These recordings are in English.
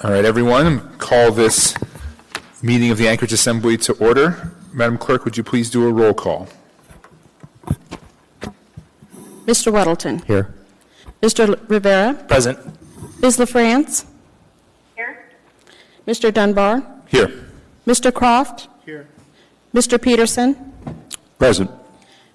All right, everyone, call this meeting of the Anchorage Assembly to order. Madam Clerk, would you please do a roll call? Mr. Weddleton. Here. Mr. Rivera. Present. Ms. LaFrance. Here. Mr. Dunbar. Here. Mr. Croft. Here. Mr. Peterson. Present.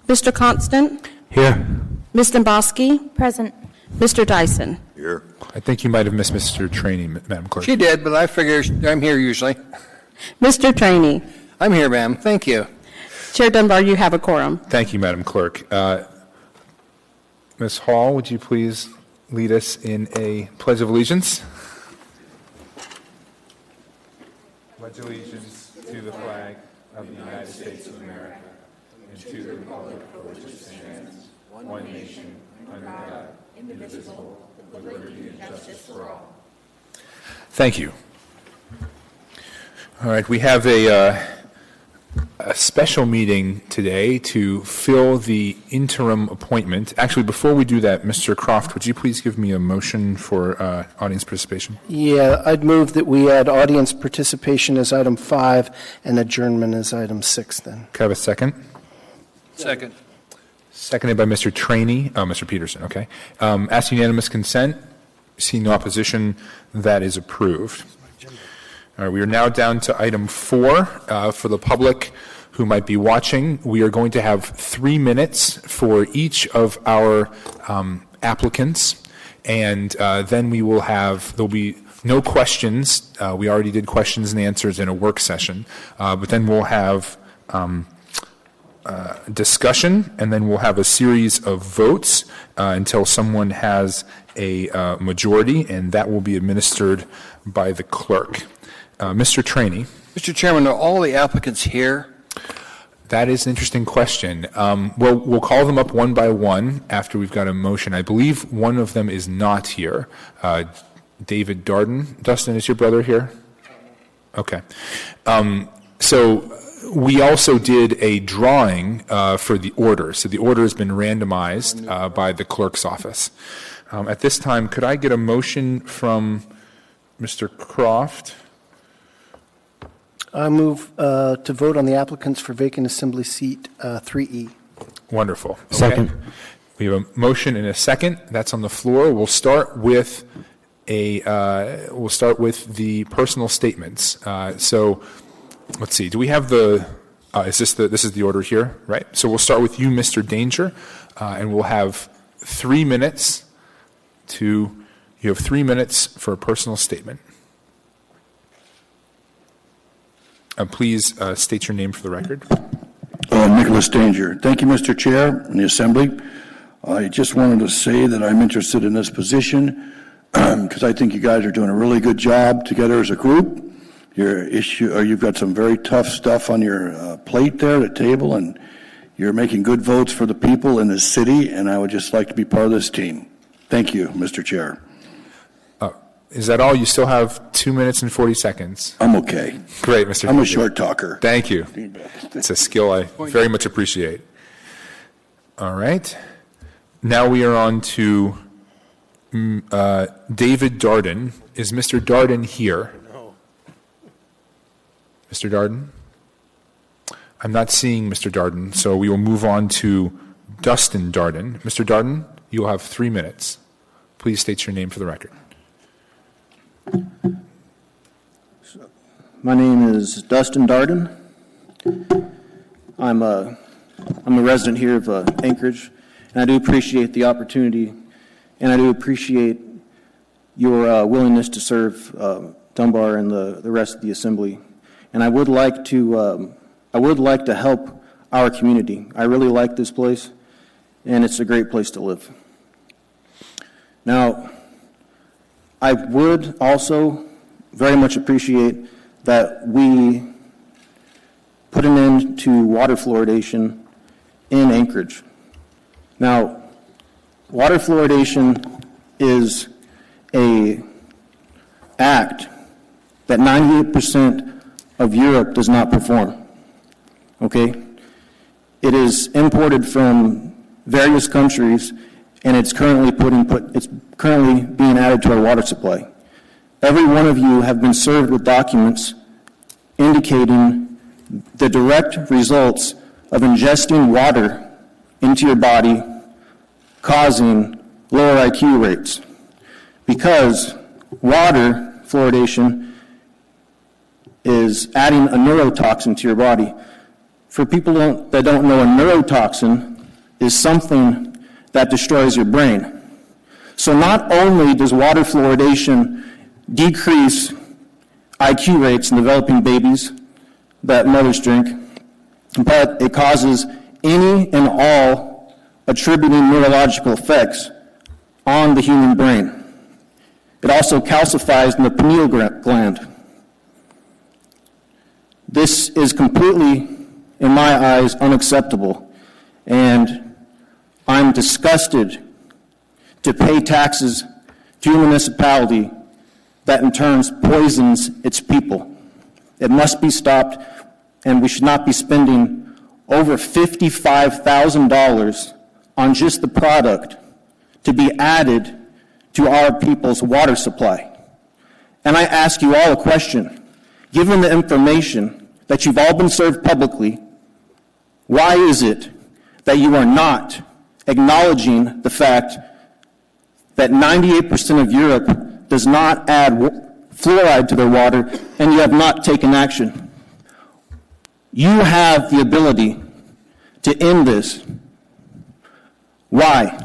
Mr. Constant. Here. Ms. Demboski. Present. Mr. Dyson. Here. I think you might have missed Mr. Trainee, Madam Clerk. She did, but I figure I'm here usually. Mr. Trainee. I'm here, ma'am. Thank you. Chair Dunbar, you have a quorum. Thank you, Madam Clerk. Ms. Hall, would you please lead us in a Pledge of Allegiance? Pledge allegiance to the flag of the United States of America and to the republic for which it stands, one nation, under God, indivisible, with liberty and justice for all. Thank you. All right, we have a special meeting today to fill the interim appointment. Actually, before we do that, Mr. Croft, would you please give me a motion for audience participation? Yeah, I'd move that we add audience participation as item 5 and adjournment as item 6 then. Can I have a second? Second. Seconded by Mr. Trainee. Mr. Peterson, okay. Ask unanimous consent. Seeing no opposition, that is approved. All right, we are now down to item 4. For the public who might be watching, we are going to have 3 minutes for each of our applicants, and then we will have, there'll be no questions. We already did questions and answers in a work session, but then we'll have discussion, and then we'll have a series of votes until someone has a majority, and that will be administered by the clerk. Mr. Trainee. Mr. Chairman, are all the applicants here? That is an interesting question. We'll call them up one by one after we've got a motion. I believe one of them is not here. David Darden. Dustin, is your brother here? Okay. So we also did a drawing for the order. So the order has been randomized by the clerk's office. At this time, could I get a motion from Mr. Croft? I move to vote on the applicants for vacant assembly seat 3E. Wonderful. Okay. Second. We have a motion and a second. That's on the floor. We'll start with the personal statements. So let's see. Do we have the? This is the order here, right? So we'll start with you, Mr. Danger, and we'll have 3 minutes to. You have 3 minutes for a personal statement. Please state your name for the record. Nicholas Danger. Thank you, Mr. Chair and the Assembly. I just wanted to say that I'm interested in this position because I think you guys are doing a really good job together as a group. You've got some very tough stuff on your plate there at the table, and you're making good votes for the people in this city, and I would just like to be part of this team. Thank you, Mr. Chair. Is that all? You still have 2 minutes and 40 seconds. I'm okay. Great, Mr. I'm a Danger. short talker. Thank you. It's a skill I very much appreciate. All right. Now we are on to David Darden. Is Mr. Darden here? No. Mr. Darden? I'm not seeing Mr. Darden, so we will move on to Dustin Darden. Mr. Darden, you'll have 3 minutes. Please state your name for the record. My name is Dustin Darden. I'm a resident here of Anchorage, and I do appreciate the opportunity, and I do appreciate your willingness to serve Dunbar and the rest of the Assembly. And I would like to help our community. I really like this place, and it's a great place to live. Now, I would also very much appreciate that we put an end to water fluoridation in Anchorage. Now, water fluoridation is an act that 98% of Europe does not perform. Okay? It is imported from various countries, and it's currently being added to our water supply. every one of you have been served with documents indicating the direct results of ingesting water into your body causing lower IQ rates. Because water fluoridation is adding a neurotoxin to your body. For people that don't know, a neurotoxin is something that destroys your brain. So not only does water fluoridation decrease IQ rates in developing babies that mothers drink, but it causes any and all attributing neurological effects on the human brain. It also calcifies the pineal gland. This is completely, in my eyes, unacceptable, and I'm disgusted to pay taxes to a municipality that in turn poisons its people. It must be stopped, and we should not be spending over $55,000 on just the product to be added to our people's water supply. And I ask you all a question. Given the information that you've all been served publicly, why is it that you are not acknowledging the fact that 98% of Europe does not add fluoride to their water, and you have not taken action? You have the ability to end this. Why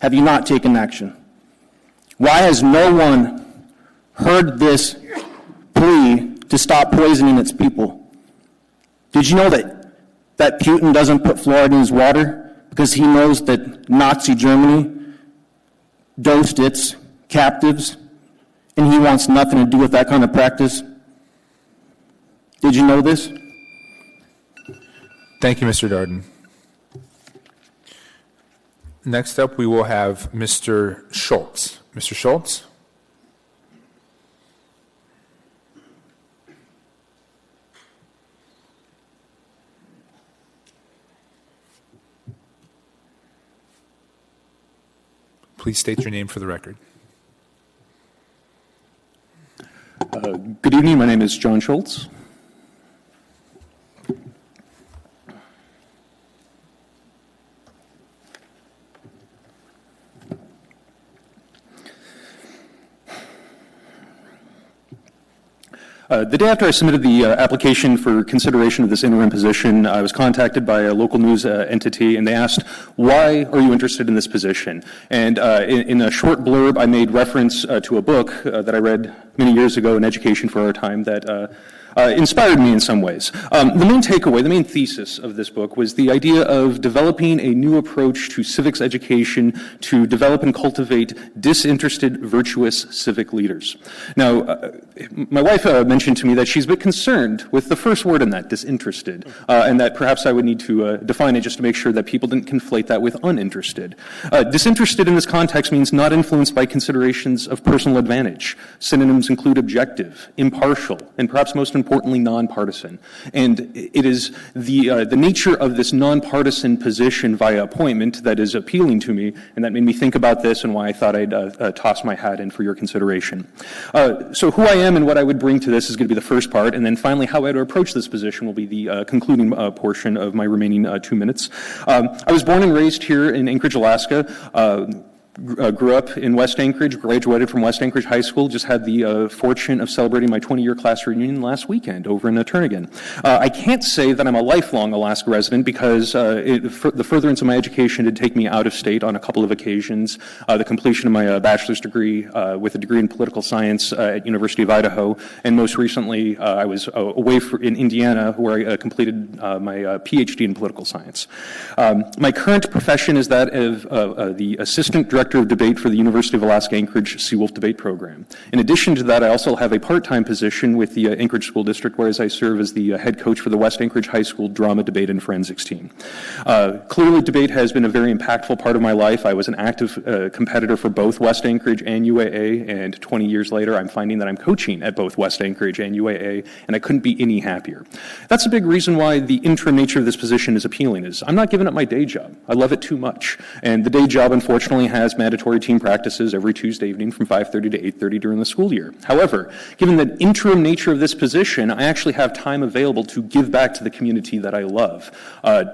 have you not taken action? Why has no one heard this plea to stop poisoning its people? Did you know that Putin doesn't put fluoride in his water because he knows that Nazi Germany dosed its captives, and he wants nothing to do with that kind of practice? Did you know this? Thank you, Mr. Darden. Next up, we will have Mr. Schultz. Mr. Schultz? Please state your name for the record. Good evening. My name is John Schultz. The day after I submitted the application for consideration of this interim position, I was contacted by a local news entity, and they asked, why are you interested in this position? And in a short blurb, I made reference to a book that I read many years ago in Education for Our Time that inspired me in some ways. The main takeaway, the main thesis of this book was the idea of developing a new approach to civics education to develop and cultivate disinterested, virtuous civic leaders. Now, my wife mentioned to me that she's a bit concerned with the first word in that, disinterested, and that perhaps I would need to define it just to make sure that people didn't conflate that with uninterested. Disinterested in this context means not influenced by considerations of personal advantage. Synonyms include objective, impartial, and perhaps most importantly, nonpartisan. And it is the nature of this nonpartisan position via appointment that is appealing to me, and that made me think about this and why I thought I'd toss my hat in for your consideration. So who I am and what I would bring to this is going to be the first part, and then finally how I'd approach this position will be the concluding portion of my remaining 2 minutes. I was born and raised here in Anchorage, Alaska. Grew up in West Anchorage, graduated from West Anchorage High School, just had the fortune of celebrating my 20-year class reunion last weekend over in Turnagain. I can't say that I'm a lifelong Alaska resident because the furtherance of my education did take me out of state on a couple of occasions. The completion of my bachelor's degree with a degree in political science at University of Idaho, and most recently I was away in Indiana where I completed my PhD in political science. My current profession is that of the Assistant Director of Debate for the University of Alaska Anchorage Seawolf Debate Program. In addition to that, I also have a part-time position with the Anchorage School District, whereas I serve as the head coach for the West Anchorage High School Drama, Debate, and Forensics team. Clearly, debate has been a very impactful part of my life. I was an active competitor for both West Anchorage and UAA, and 20 years later, I'm finding that I'm coaching at both West Anchorage and UAA, and I couldn't be any happier. That's a big reason why the interim nature of this position is appealing, is I'm not giving up my day job. I love it too much. And the day job, unfortunately, has has mandatory team practices every Tuesday evening from 5:30 to 8:30 during the school year. However, given the interim nature of this position, I actually have time available to give back to the community that I love,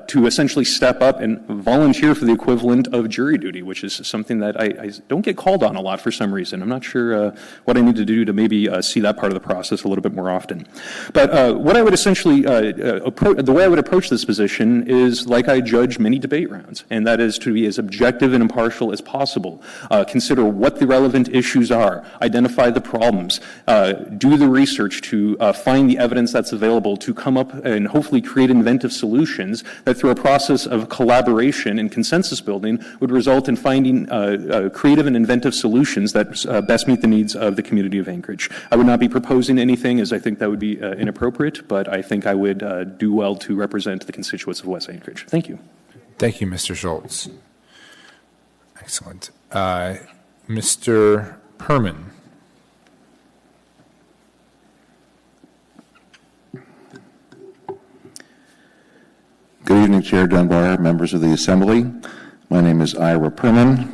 to essentially step up and volunteer for the equivalent of jury duty, which is something that I don't get called on a lot for some reason. I'm not sure what I need to do to maybe see that part of the process a little bit more often. But what I would essentially, the way I would approach this position is like I judge many debate rounds, and that is to be as objective and impartial as possible. Consider what the relevant issues are, identify the problems, do the research to find the evidence that's available to come up and hopefully create inventive solutions that through a process of collaboration and consensus building would result in finding creative and inventive solutions that best meet the needs of the community of Anchorage. I would not be proposing anything, as I think that would be inappropriate, but I think I would do well to represent the constituents of West Anchorage. Thank you. Thank you, Mr. Schultz. Excellent. Mr. Perman. Good evening, Chair Dunbar, members of the Assembly. My name is Ira Perman.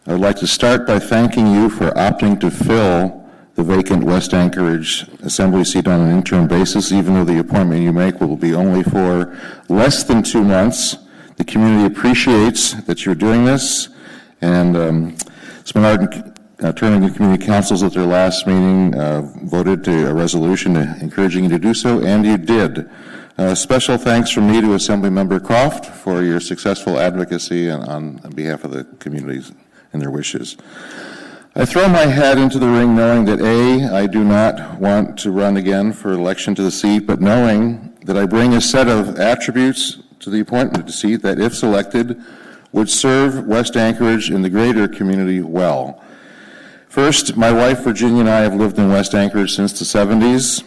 I would like to start by thanking you for opting to fill the vacant West Anchorage Assembly seat on an interim basis, even though the appointment you make will be only for less than 2 months. The community appreciates that you're doing this, and Spenard Turning Community Councils at their last meeting voted to a resolution encouraging you to do so, and you did. Special thanks from me to Assemblymember Croft for your successful advocacy on behalf of the communities and their wishes. I throw my hat into the ring knowing that I do not want to run again for election to the seat, but knowing that I bring a set of attributes to the appointment seat that, if selected, would serve West Anchorage and the greater community well. First, my wife Virginia and I have lived in West Anchorage since the 70s.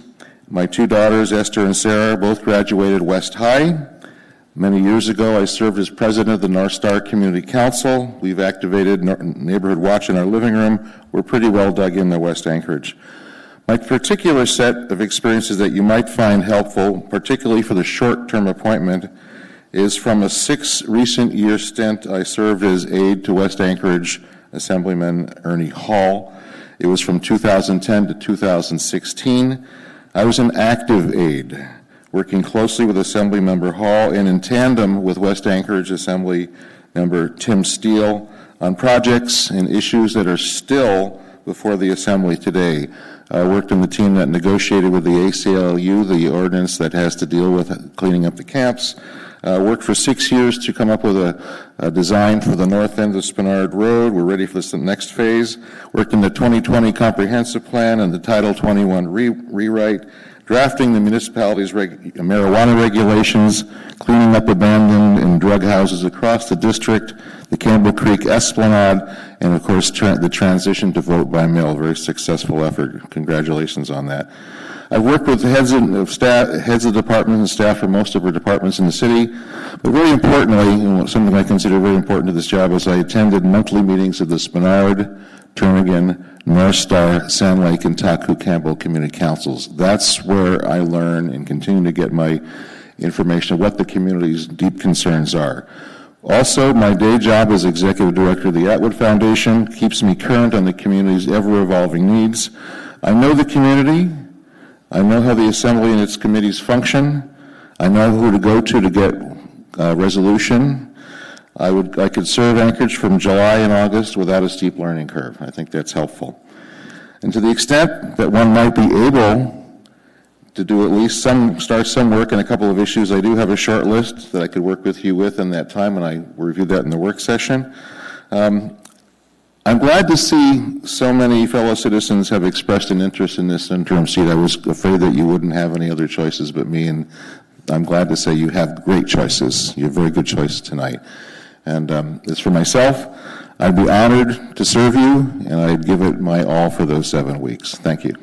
My 2 daughters, Esther and Sarah, both graduated West High. Many years ago, I served as president of the North Star Community Council. We've activated Neighborhood Watch in our living room. We're pretty well dug in to West Anchorage. My particular set of experiences that you might find helpful, particularly for the short-term appointment, is from a 6 recent year stint I served as aide to West Anchorage Assemblyman Ernie Hall. It was from 2010 to 2016. I was an active aide, working closely with Assemblymember Hall and in tandem with West Anchorage Assembly Member Tim Steele on projects and issues that are still before the Assembly today. I worked in the team that negotiated with the ACLU, the ordinance that has to deal with cleaning up the camps. Worked for 6 years to come up with a design for the north end of Spenard Road. We're ready for the next phase. Worked in the 2020 Comprehensive Plan and the Title 21 rewrite, drafting the municipality's marijuana regulations, cleaning up abandoned and drug houses across the district, the Campbell Creek Esplanade, and of course the transition to vote by mail. Very successful effort. Congratulations on that. I've worked with heads of departments and staff for most of our departments in the city, but very importantly, something I consider very important to this job is I attended monthly meetings of the Spenard, Turnagain, North Star, Sand Lake, and Taku Campbell Community Councils. That's where I learn and continue to get my information of what the community's deep concerns are. Also, my day job as Executive Director of the Atwood Foundation keeps me current on the community's ever-evolving needs. I know the community. I know how the Assembly and its committees function. I know who to go to get resolution. I could serve Anchorage from July and August without a steep learning curve. I think that's helpful. And to the extent that one might be able to do at least start some work in a couple of issues, I do have a short list that I could work with you with in that time, and I reviewed that in the work session. I'm glad to see so many fellow citizens have expressed an interest in this interim seat. I was afraid that you wouldn't have any other choices but me, and I'm glad to say you have great choices. You have very good choices tonight. And as for myself, I'd be honored to serve you, and I'd give it my all for those 7 weeks. Thank you.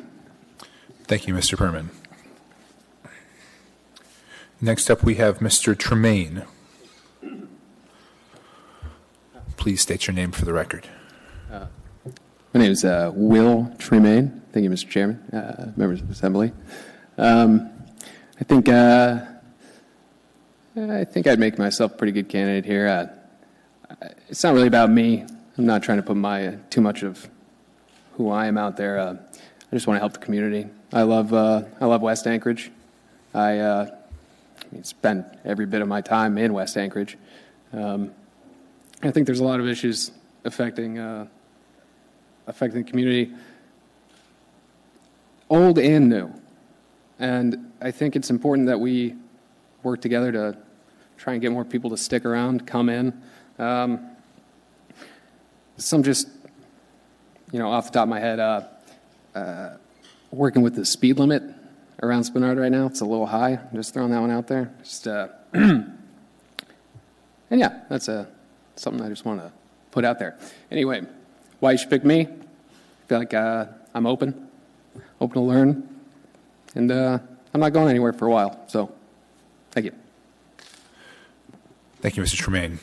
Thank you, Mr. Perman. Next up, we have Mr. Tremaine. Please state your name for the record. My name is Will Tremaine. Thank you, Mr. Chairman, members of the Assembly. I think I'd make myself a pretty good candidate here. It's not really about me. I'm not trying to put too much of who I am out there. I just want to help the community. I love West Anchorage. I spend every bit of my time in West Anchorage. I think there's a lot of issues affecting the community, old and new. And I think it's important that we work together to try and get more people to stick around, come in. Some just, off the top of my head, working with the speed limit around Spenard right now. It's a little high. I'm just throwing that one out there. And yeah, that's something I just want to put out there. Anyway, why you should pick me? I feel like I'm open to learn, and I'm not going anywhere for a while. So, thank you. Thank you, Mr. Tremaine.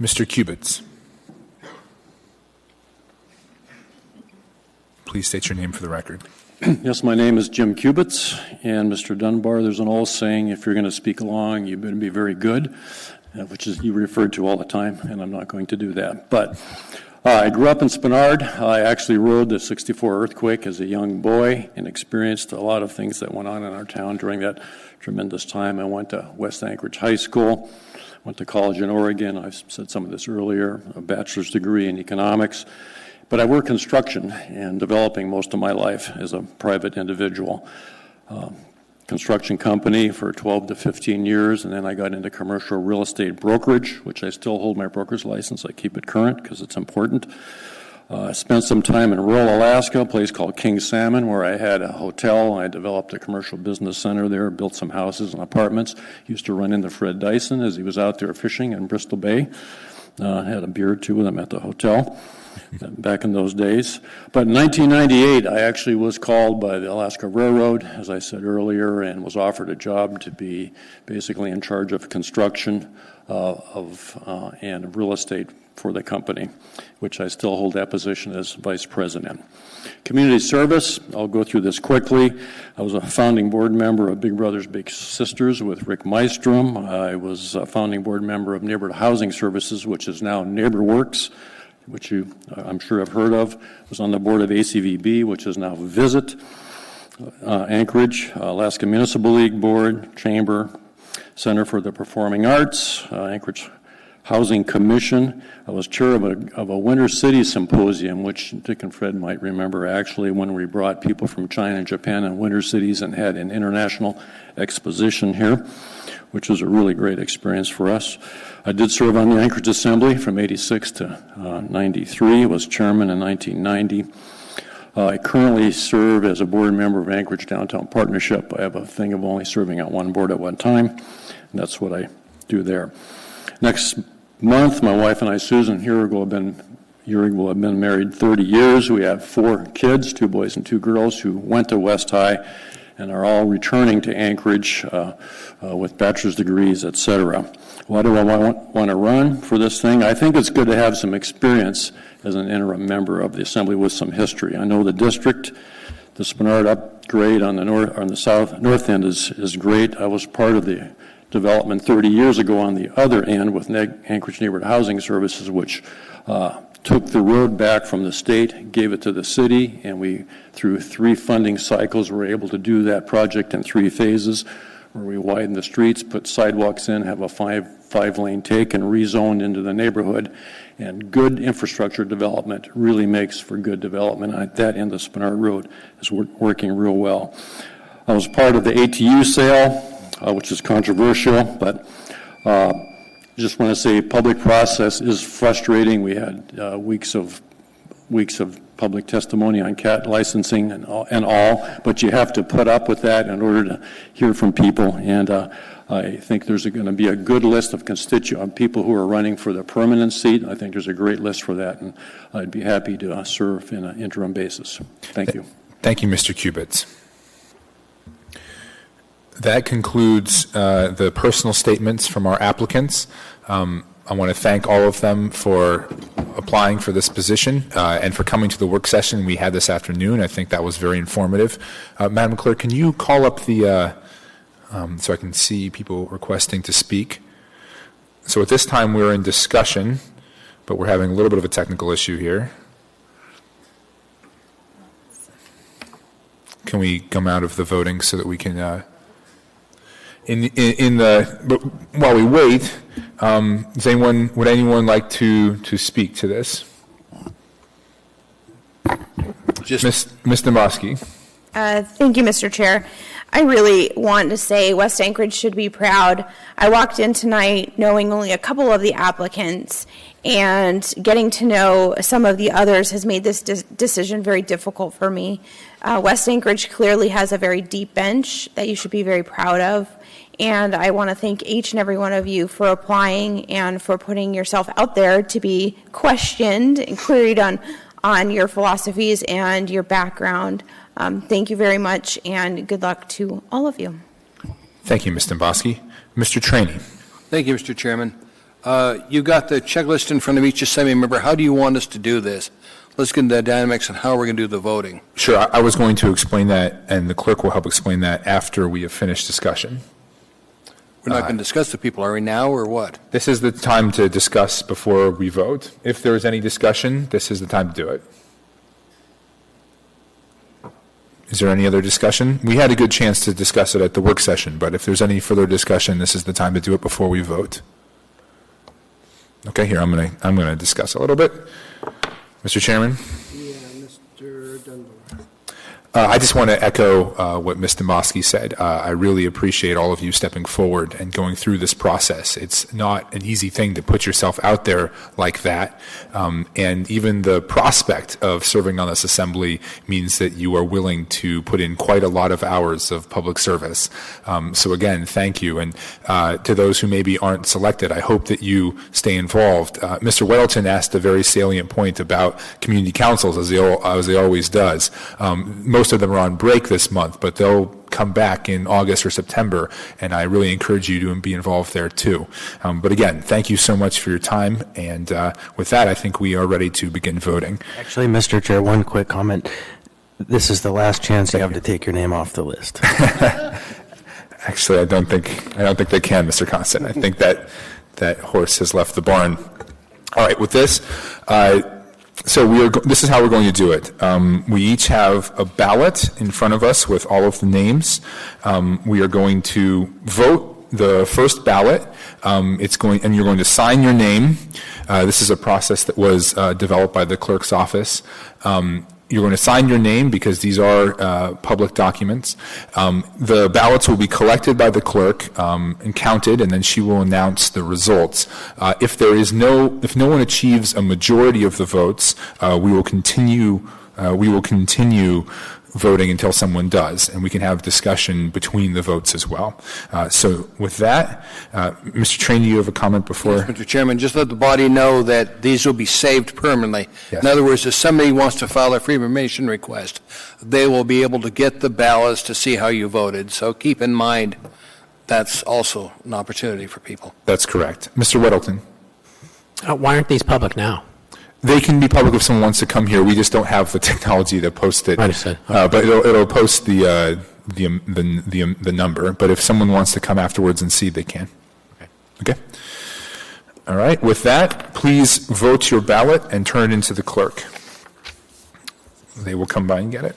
Mr. Cubits. Please state your name for the record. Yes, my name is Jim Cubits, and Mr. Dunbar, there's an old saying, if you're going to speak long, you better be very good, which is you referred to all the time, and I'm not going to do that. But I grew up in Spenard. I actually rode the '64 earthquake as a young boy and experienced a lot of things that went on in our town during that tremendous time. I went to West Anchorage High School, went to college in Oregon. I've said some of this earlier, a bachelor's degree in economics. But I worked construction and developing most of my life as a private individual. Construction company for 12 to 15 years, and then I got into commercial real estate brokerage, which I still hold my broker's license. I keep it current because it's important. I spent some time in rural Alaska, a place called King Salmon, where I had a hotel. I developed a commercial business center there, built some houses and apartments. Used to run into Fred Dyson as he was out there fishing in Bristol Bay. Had a beer or two with him at the hotel back in those days. But in 1998, I actually was called by the Alaska Railroad, as I said earlier, and was offered a job to be basically in charge of construction and real estate for the company, which I still hold that position as vice president. Community service, I'll go through this quickly. I was a founding board member of Big Brothers Big Sisters with Rick Mystrom. I was a founding board member of Neighborhood Housing Services, which is now NeighborWorks, which you, I'm sure, have heard of. I was on the board of ACVB, which is now Visit, Anchorage, Alaska Municipal League Board, Chamber, Center for the Performing Arts, Anchorage Housing Commission. I was chair of a Winter City Symposium, which Dick and Fred might remember, actually, when we brought people from China and Japan and winter cities and had an international exposition here, which was a really great experience for us. I did serve on the Anchorage Assembly from 86 to 93, was chairman in 1990. I currently serve as a board member of Anchorage Downtown Partnership. I have a thing of only serving on one board at one time, and that's what I do there. Next month, my wife and I, Susan Heurig, will have been married 30 years. We have 4 kids, 2 boys and 2 girls, who went to West High and are all returning to Anchorage with bachelor's degrees, etc. Why do I want to run for this thing? I think it's good to have some experience as an interim member of the Assembly with some history. I know the district, the Spenard upgrade on the north end is great. I was part of the development 30 years ago on the other end with Anchorage Neighborhood Housing Services, which took the road back from the state, gave it to the city, and we, through 3 funding cycles, were able to do that project in 3 phases, where we widened the streets, put sidewalks in, have a five-lane take, and rezoned into the neighborhood. And good infrastructure development really makes for good development. At that end, the Spenard Road is working real well. I was part of the ATU sale, which is controversial, but just want to say public process is frustrating. We had weeks of public testimony on cat licensing and all, but you have to put up with that in order to hear from people. And I think there's going to be a good list of people who are running for the permanent seat. I think there's a great list for that, and I'd be happy to serve in an interim basis. Thank you. Thank you, Mr. Cubits. That concludes the personal statements from our applicants. I want to thank all of them for applying for this position and for coming to the work session we had this afternoon. I think that was very informative. Madam Clerk, can you call up the, so I can see people requesting to speak? So at this time, we're in discussion, but we're having a little bit of a technical issue here. Can we come out of the voting so that we can, but while we wait, would anyone like to speak to this? Ms. Dombowski. Thank you, Mr. Chair. I really want to say West Anchorage should be proud. I walked in tonight knowing only a couple of the applicants, and getting to know some of the others has made this decision very difficult for me. West Anchorage clearly has a very deep bench that you should be very proud of, and I want to thank each and every one of you for applying and for putting yourself out there to be questioned and queried on your philosophies and your background. Thank you very much, and good luck to all of you. Thank you, Ms. Dombowski. Mr. Trainee. Thank you, Mr. Chairman. You got the checklist in front of each assembly member. How do you want us to do this? Let's get into the dynamics and how we're going to do the voting. Sure, I was going to explain that, and the clerk will help explain that after we have finished discussion. We're not going to discuss the people, are we now, or what? This is the time to discuss before we vote. If there is any discussion, this is the time to do it. Is there any other discussion? We had a good chance to discuss it at the work session, but if there's any further discussion, this is the time to do it before we vote. Okay, here, I'm going to discuss a little bit. Mr. Chairman? Yeah, Mr. Dunbar. I just want to echo what Ms. Dombowski said. I really appreciate all of you stepping forward and going through this process. It's not an easy thing to put yourself out there like that. And even the prospect of serving on this assembly means that you are willing to put in quite a lot of hours of public service. So again, thank you. And to those who maybe aren't selected, I hope that you stay involved. Mr. Weddleton asked a very salient point about community councils, as he always does. Most of them are on break this month, but they'll come back in August or September, and I really encourage you to be involved there too. But again, thank you so much for your time, and with that, I think we are ready to begin voting. Actually, Mr. Chair, one quick comment. This is the last chance you have to take your name off the list. Actually, I don't think they can, Mr. Constant. I think that horse has left the barn. All right, with this, so this is how we're going to do it. We each have a ballot in front of us with all of the names. We are going to vote the first ballot. And you're going to sign your name. This is a process that was developed by the clerk's office. You're going to sign your name because these are public documents. The ballots will be collected by the clerk and counted, and then she will announce the results. If no one achieves a majority of the votes, we will continue voting until someone does, and we can have discussion between the votes as well. So with that, Mr. Trainee, you have a comment before? Yes, Mr. Chairman, just let the body know that these will be saved permanently. Yes. In other words, if somebody wants to file a free information request, they will be able to get the ballots to see how you voted. So keep in mind that's also an opportunity for people. That's correct. Mr. Weddleton? Why aren't these public now? They can be public if someone wants to come here. We just don't have the technology to post it. Understood. But it'll post the number. But if someone wants to come afterwards and see, they can. Okay. All right. With that, please vote your ballot and turn it into the clerk. They will come by and get it.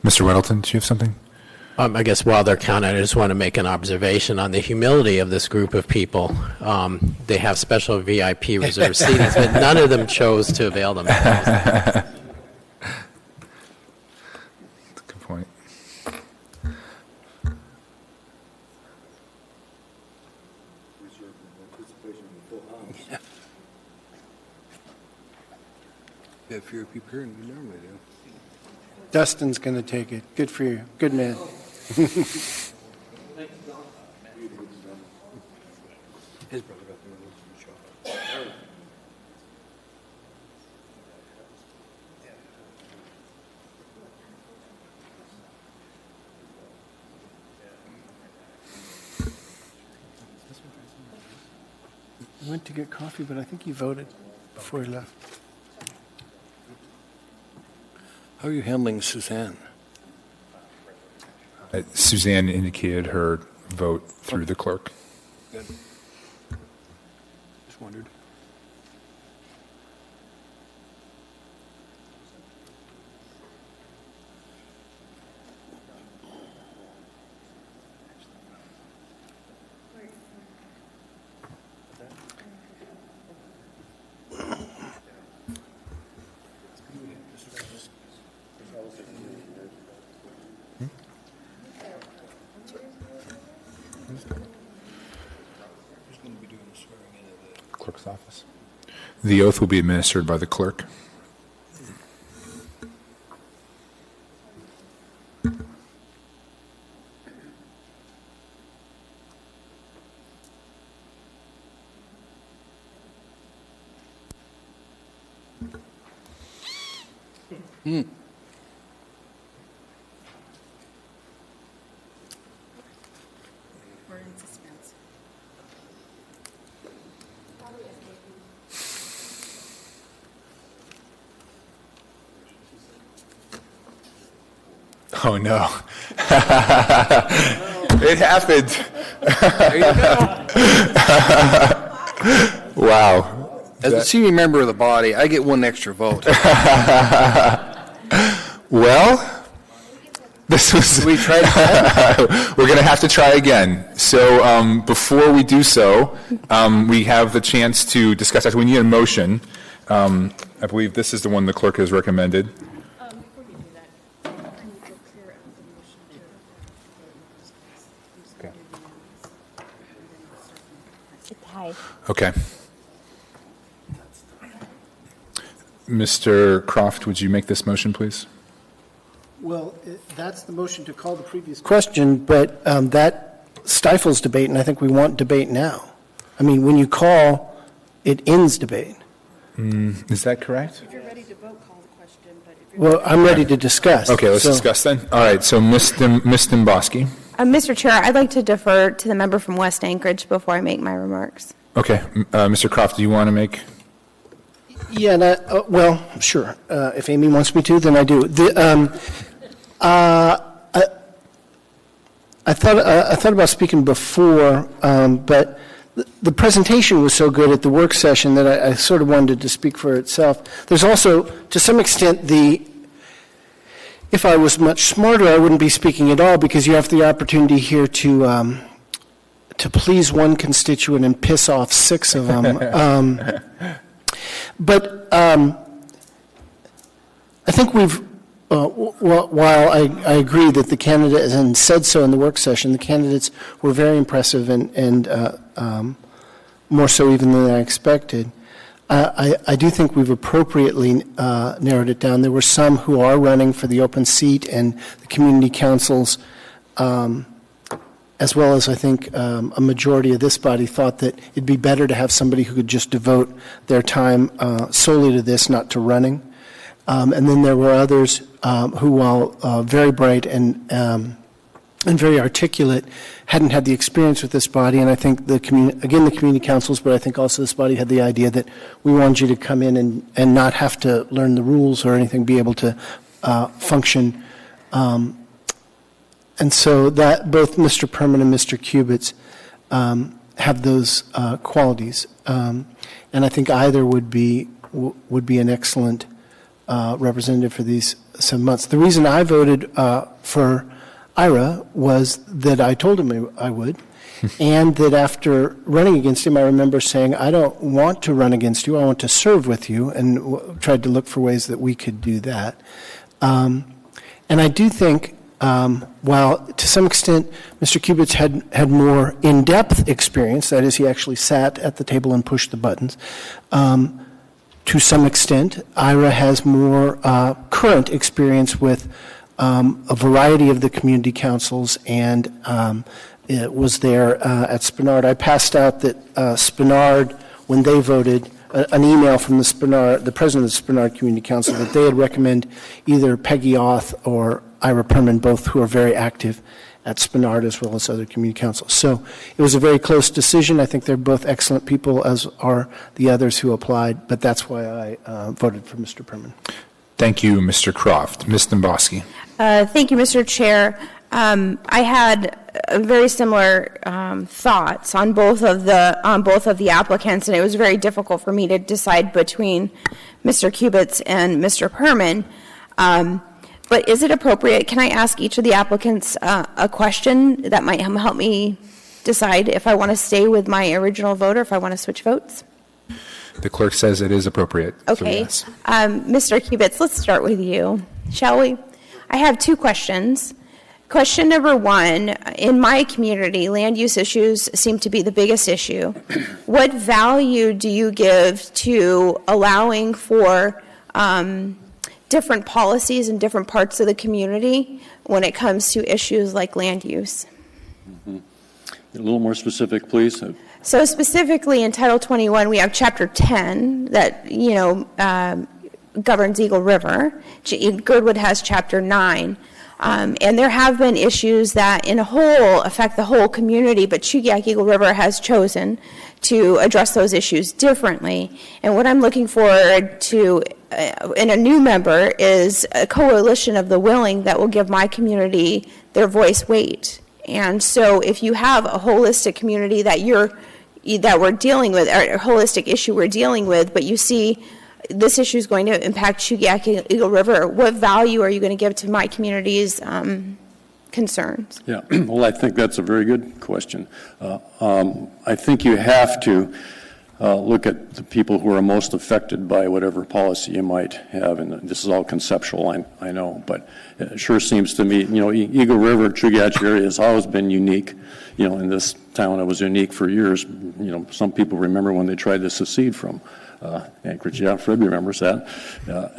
Mr. Weddleton, do you have something? I guess while they're counting, I just want to make an observation on the humility of this group of people. They have special VIP reserved seatings, but none of them chose to avail themselves. That's a good point. Have fewer people here than we normally do. Dustin's going to take it. Good for you. Good man. His brother got the one from the shop. He went to get coffee, but I think he voted before he left. How are you handling Suzanne? Suzanne indicated her vote through the clerk. Good. Just wondered. Clerk's office. The oath will be administered by the clerk. We're in suspense. Oh, no. It happened. There you go. Wow. As a senior member of the body, I get one extra vote. Well, this was. We tried again? We're going to have to try again. So before we do so, we have the chance to discuss. Actually, we need a motion. I believe this is the one the clerk has recommended. Before you do that, I need to clear out the motion to. It tied. Okay. Mr. Croft, would you make this motion, please? Well, that's the motion to call the previous question, but that stifles debate, and I think we want debate now. I mean, when you call, it ends debate. Is that correct? If you're ready to vote, call the question, but if you're. Well, I'm ready to discuss. Okay, let's So- discuss then. All right, so Ms. Dembowski. Mr. Chair, I'd like to defer to the member from West Anchorage before I make my remarks. Okay, Mr. Croft, do you want to make? Yeah, and well, sure. If Amy wants me to, then I do. I thought about speaking before, but the presentation was so good at the work session that I sort of wanted to speak for itself. There's also, to some extent, if I was much smarter, I wouldn't be speaking at all, because you have the opportunity here to please one constituent and piss off 6 of them. But I think we've, while I agree that the candidates, and said so in the work session, the candidates were very impressive and more so even than I expected, I do think we've appropriately narrowed it down. There were some who are running for the open seat and the community councils, as well as I think a majority of this body thought that it'd be better to have somebody who could just devote their time solely to this, not to running. And then there were others who, while very bright and very articulate, hadn't had the experience with this body. And I think the community councils, but I think also this body had the idea that we wanted you to come in and not have to learn the rules or anything, be able to function. And so that both Mr. Perman and Mr. Cubits have those qualities, and I think either would be an excellent representative for these 7 months. The reason I voted for Ira was that I told him I would, and that after running against him, I remember saying, "I don't want to run against you. I want to serve with you," and tried to look for ways that we could do that. And I do think. While to some extent Mr. Cubits had more in-depth experience, that is, he actually sat at the table and pushed the buttons, to some extent. Ira has more current experience with a variety of the community councils, and it was there at Spenard. I passed out that Spenard, when they voted, an email from the president of the Spenard Community Council, that they had recommend either Peggy Auth or Ira Perman, both who are very active at Spenard as well as other community councils. So it was a very close decision. I think they're both excellent people, as are the others who applied, but that's why I voted for Mr. Perman. Thank you, Mr. Croft. Ms. Domboski. Thank you, Mr. Chair. I had very similar thoughts on both of the applicants, and it was very difficult for me to decide between Mr. Kubitz and Mr. Perman. But is it appropriate? Can I ask each of the applicants a question that might help me decide if I want to stay with my original vote or if I want to switch votes? The clerk says it is appropriate. Okay. So yes. Mr. Kubitz, let's start with you, shall we? I have two questions. Question number one, in my community, land use issues seem to be the biggest issue. What value do you give to allowing for different policies in different parts of the community when it comes to issues like land use? Mm-hmm. A little more specific, please. So specifically in Title 21, we have Chapter 10 that, governs Eagle River. Girdwood has Chapter 9. And there have been issues that in a whole affect the whole community, but Chugiak Eagle River has chosen to address those issues differently. And what I'm looking forward to in a new member is a coalition of the willing that will give my community their voice weight. And so if you have a holistic community that we're dealing with, or a holistic issue we're dealing with, but you see this issue is going to impact Chugiak Eagle River, what value are you going to give to my community's concerns? Yeah, well, I think that's a very good question. I think you have to look at the people who are most affected by whatever policy you might have, and this is all conceptual, I know, but it sure seems to me, Eagle River, Chugach area has always been unique. In this town, it was unique for years. Some people remember when they tried to secede from Anchorage. Yeah, Fred remembers that.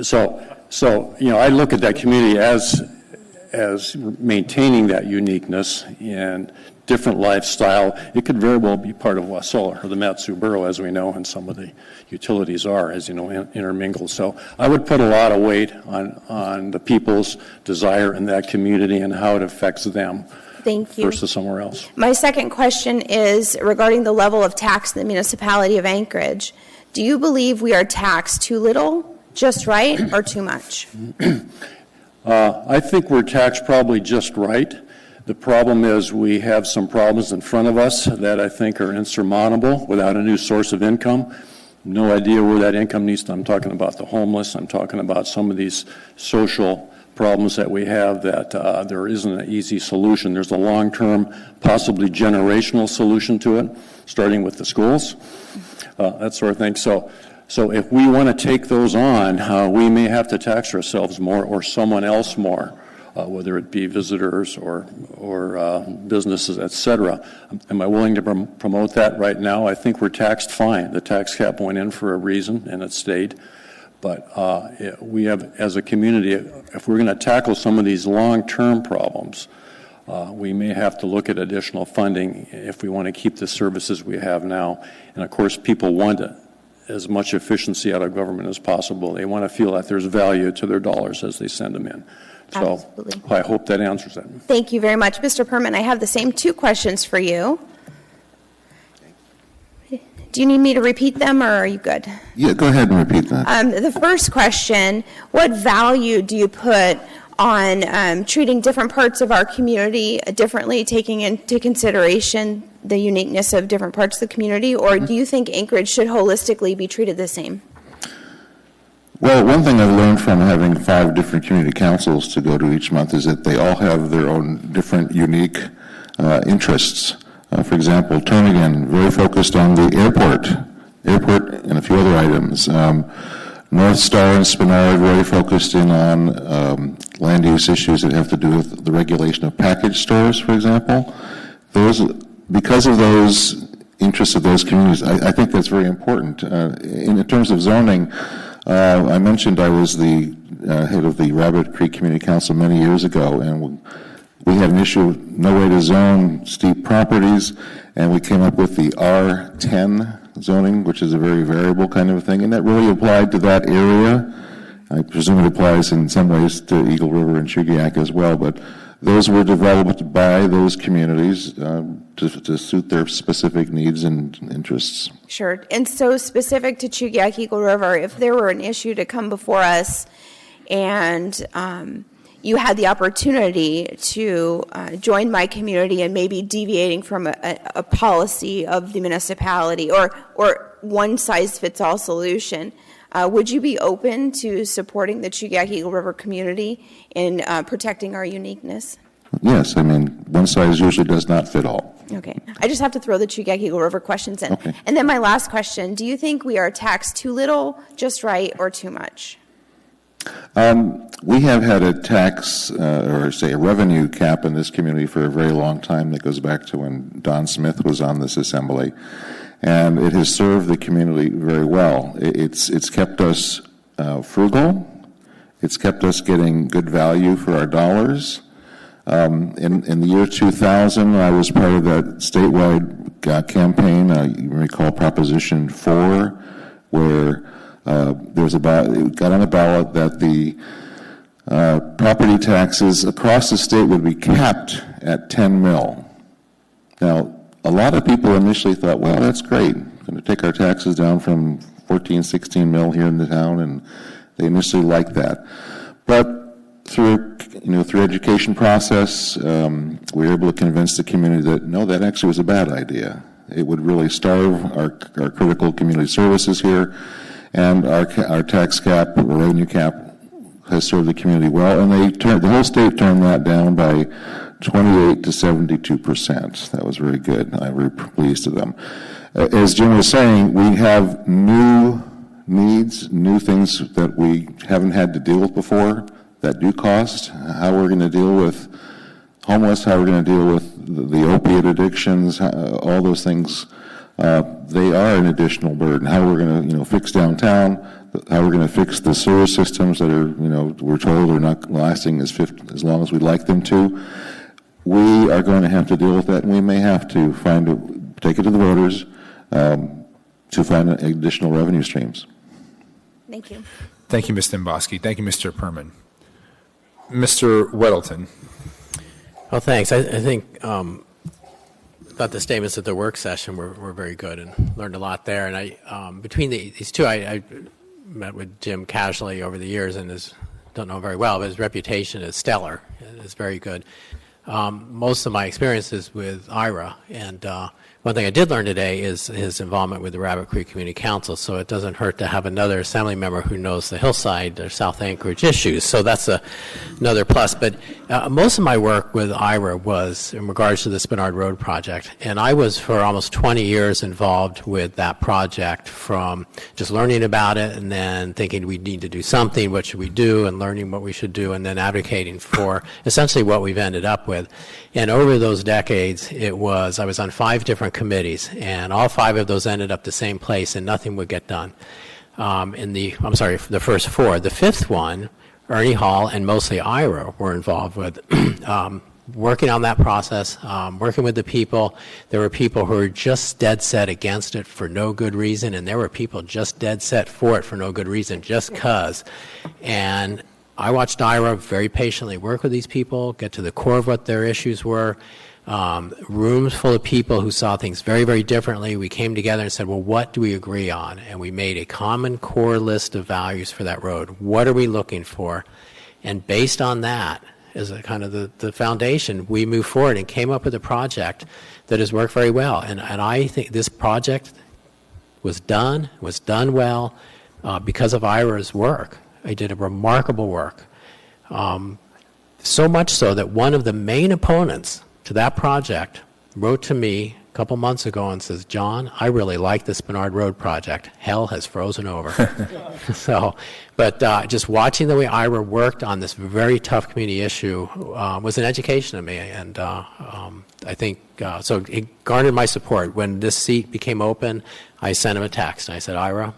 So I look at that community as maintaining that uniqueness and different lifestyle. It could very well be part of Wasilla or the Mat-Su Borough, as we know, and some of the utilities are, as you know, intermingled. So I would put a lot of weight on the people's desire in that community and how it affects them. Thank you. Versus somewhere else. My second question is regarding the level of tax in the municipality of Anchorage. Do you believe we are taxed too little, just right, or too much? I think we're taxed probably just right. The problem is we have some problems in front of us that I think are insurmountable without a new source of income. No idea where that income needs to. I'm talking about the homeless. I'm talking about some of these social problems that we have that there isn't an easy solution. There's a long-term, possibly generational solution to it, starting with the schools, that sort of thing. So if we want to take those on, we may have to tax ourselves more or someone else more, whether it be visitors or businesses, et cetera. Am I willing to promote that right now? I think we're taxed fine. The tax cap went in for a reason, and it stayed. But we have, as a community, if we're going to tackle some of these long-term problems, we may have to look at additional funding if we want to keep the services we have now. And, of course, people want as much efficiency out of government as possible. They want to feel that there's value to their dollars as they send them in. So absolutely. I hope that answers that. Thank you very much. Mr. Perman, I have the same two questions for you. Do you need me to repeat them, or are you good? Yeah, go ahead and repeat that. The first question, what value do you put on treating different parts of our community differently, taking into consideration the uniqueness of different parts of the community, or do you think Anchorage should holistically be treated the same? Well, one thing I've learned from having 5 different community councils to go to each month is that they all have their own different unique interests. For example, Turnagain, very focused on the airport and a few other items. North Star and Spenard, very focused in on land use issues that have to do with the regulation of package stores, for example. Because of those interests of those communities. I think that's very important. In terms of zoning, I mentioned I was the head of the Rabbit Creek Community Council many years ago, and we had an issue of no way to zone steep properties, and we came up with the R10 zoning, which is a very variable kind of a thing, and that really applied to that area. I presume it applies in some ways to Eagle River and Chugiak as well, but those were developed by those communities to suit their specific needs and interests. Sure. And so specific to Chugiak Eagle River, if there were an issue to come before us and you had the opportunity to join my community and maybe deviating from a policy of the municipality or one-size-fits-all solution, would you be open to supporting the Chugiak Eagle River community in protecting our uniqueness? Yes, I mean, one size usually does not fit all. Okay. I just have to throw the Chugiak Eagle River questions in. Okay. And then my last question, do you think we are taxed too little, just right, or too much? We have had a tax, or say a revenue cap in this community for a very long time that goes back to when Don Smith was on this assembly. And it has served the community very well. It's kept us frugal. It's kept us getting good value for our dollars. In the year 2000, I was part of that statewide campaign. You recall Proposition 4, where it got on the ballot that the property taxes across the state would be capped at 10 mil. Now, a lot of people initially thought, well, that's great. We're going to take our taxes down from 14, 16 mil here in the town, and they initially liked that. But through education process, we were able to convince the community that, no, that actually was a bad idea. It would really starve our critical community services here, and our tax cap, or revenue cap, has served the community well, and the whole state turned that down by 28 to 72%. That was very good. I'm very pleased with them. As Jim was saying, we have new needs, new things that we haven't had to deal with before that do cost. How we're going to deal with homeless, how we're going to deal with the opiate addictions, all those things, they are an additional burden. How we're going to, fix downtown, how we're going to fix the sewer systems that are, we're told are not lasting as long as we'd like them to. We are going to have to deal with that, and we may have to take it to the voters to find additional revenue streams. Thank you. Thank you, Ms. Demboski. Thank you, Mr. Perman. Mr. Weddleton. Well, thanks. I think thought the statements at the work session were very good and learned a lot there. And I between these two, I met with Jim casually over the years and don't know him very well, but his reputation is stellar. It's very good. Most of my experiences with Ira, and one thing I did learn today is his involvement with the Rabbit Creek Community Council, so it doesn't hurt to have another assembly member who knows the Hillside or South Anchorage issues, so that's another plus. But most of my work with Ira was in regards to the Spenard Road project, and I was for almost 20 years involved with that project, from just learning about it and then thinking we need to do something, what should we do, and learning what we should do, and then advocating for essentially what we've ended up with. And over those decades, I was on 5 different committees, and all 5 of those ended up the same place, and nothing would get done. The first 4. The 5th one, Ernie Hall and mostly Ira were involved with, working on that process, working with the people. There were people who were just dead set against it for no good reason, and there were people just dead set for it for no good reason, just 'cause. And I watched Ira very patiently work with these people, get to the core of what their issues were. Rooms full of people who saw things very, very differently. We came together and said, well, what do we agree on? And we made a common core list of values for that road. What are we looking for? And based on that, as a kind of the foundation, we moved forward and came up with a project that has worked very well. And I think this project was done well because of Ira's work. I did a remarkable work. So much so that one of the main opponents to that project wrote to me a couple months ago and says, John, I really like this Bernard Road project. Hell has frozen over. So, but just watching the way Ira worked on this very tough community issue was an education to me. And I think, so it garnered my support. When this seat became open, I sent him a text. And I said, Ira,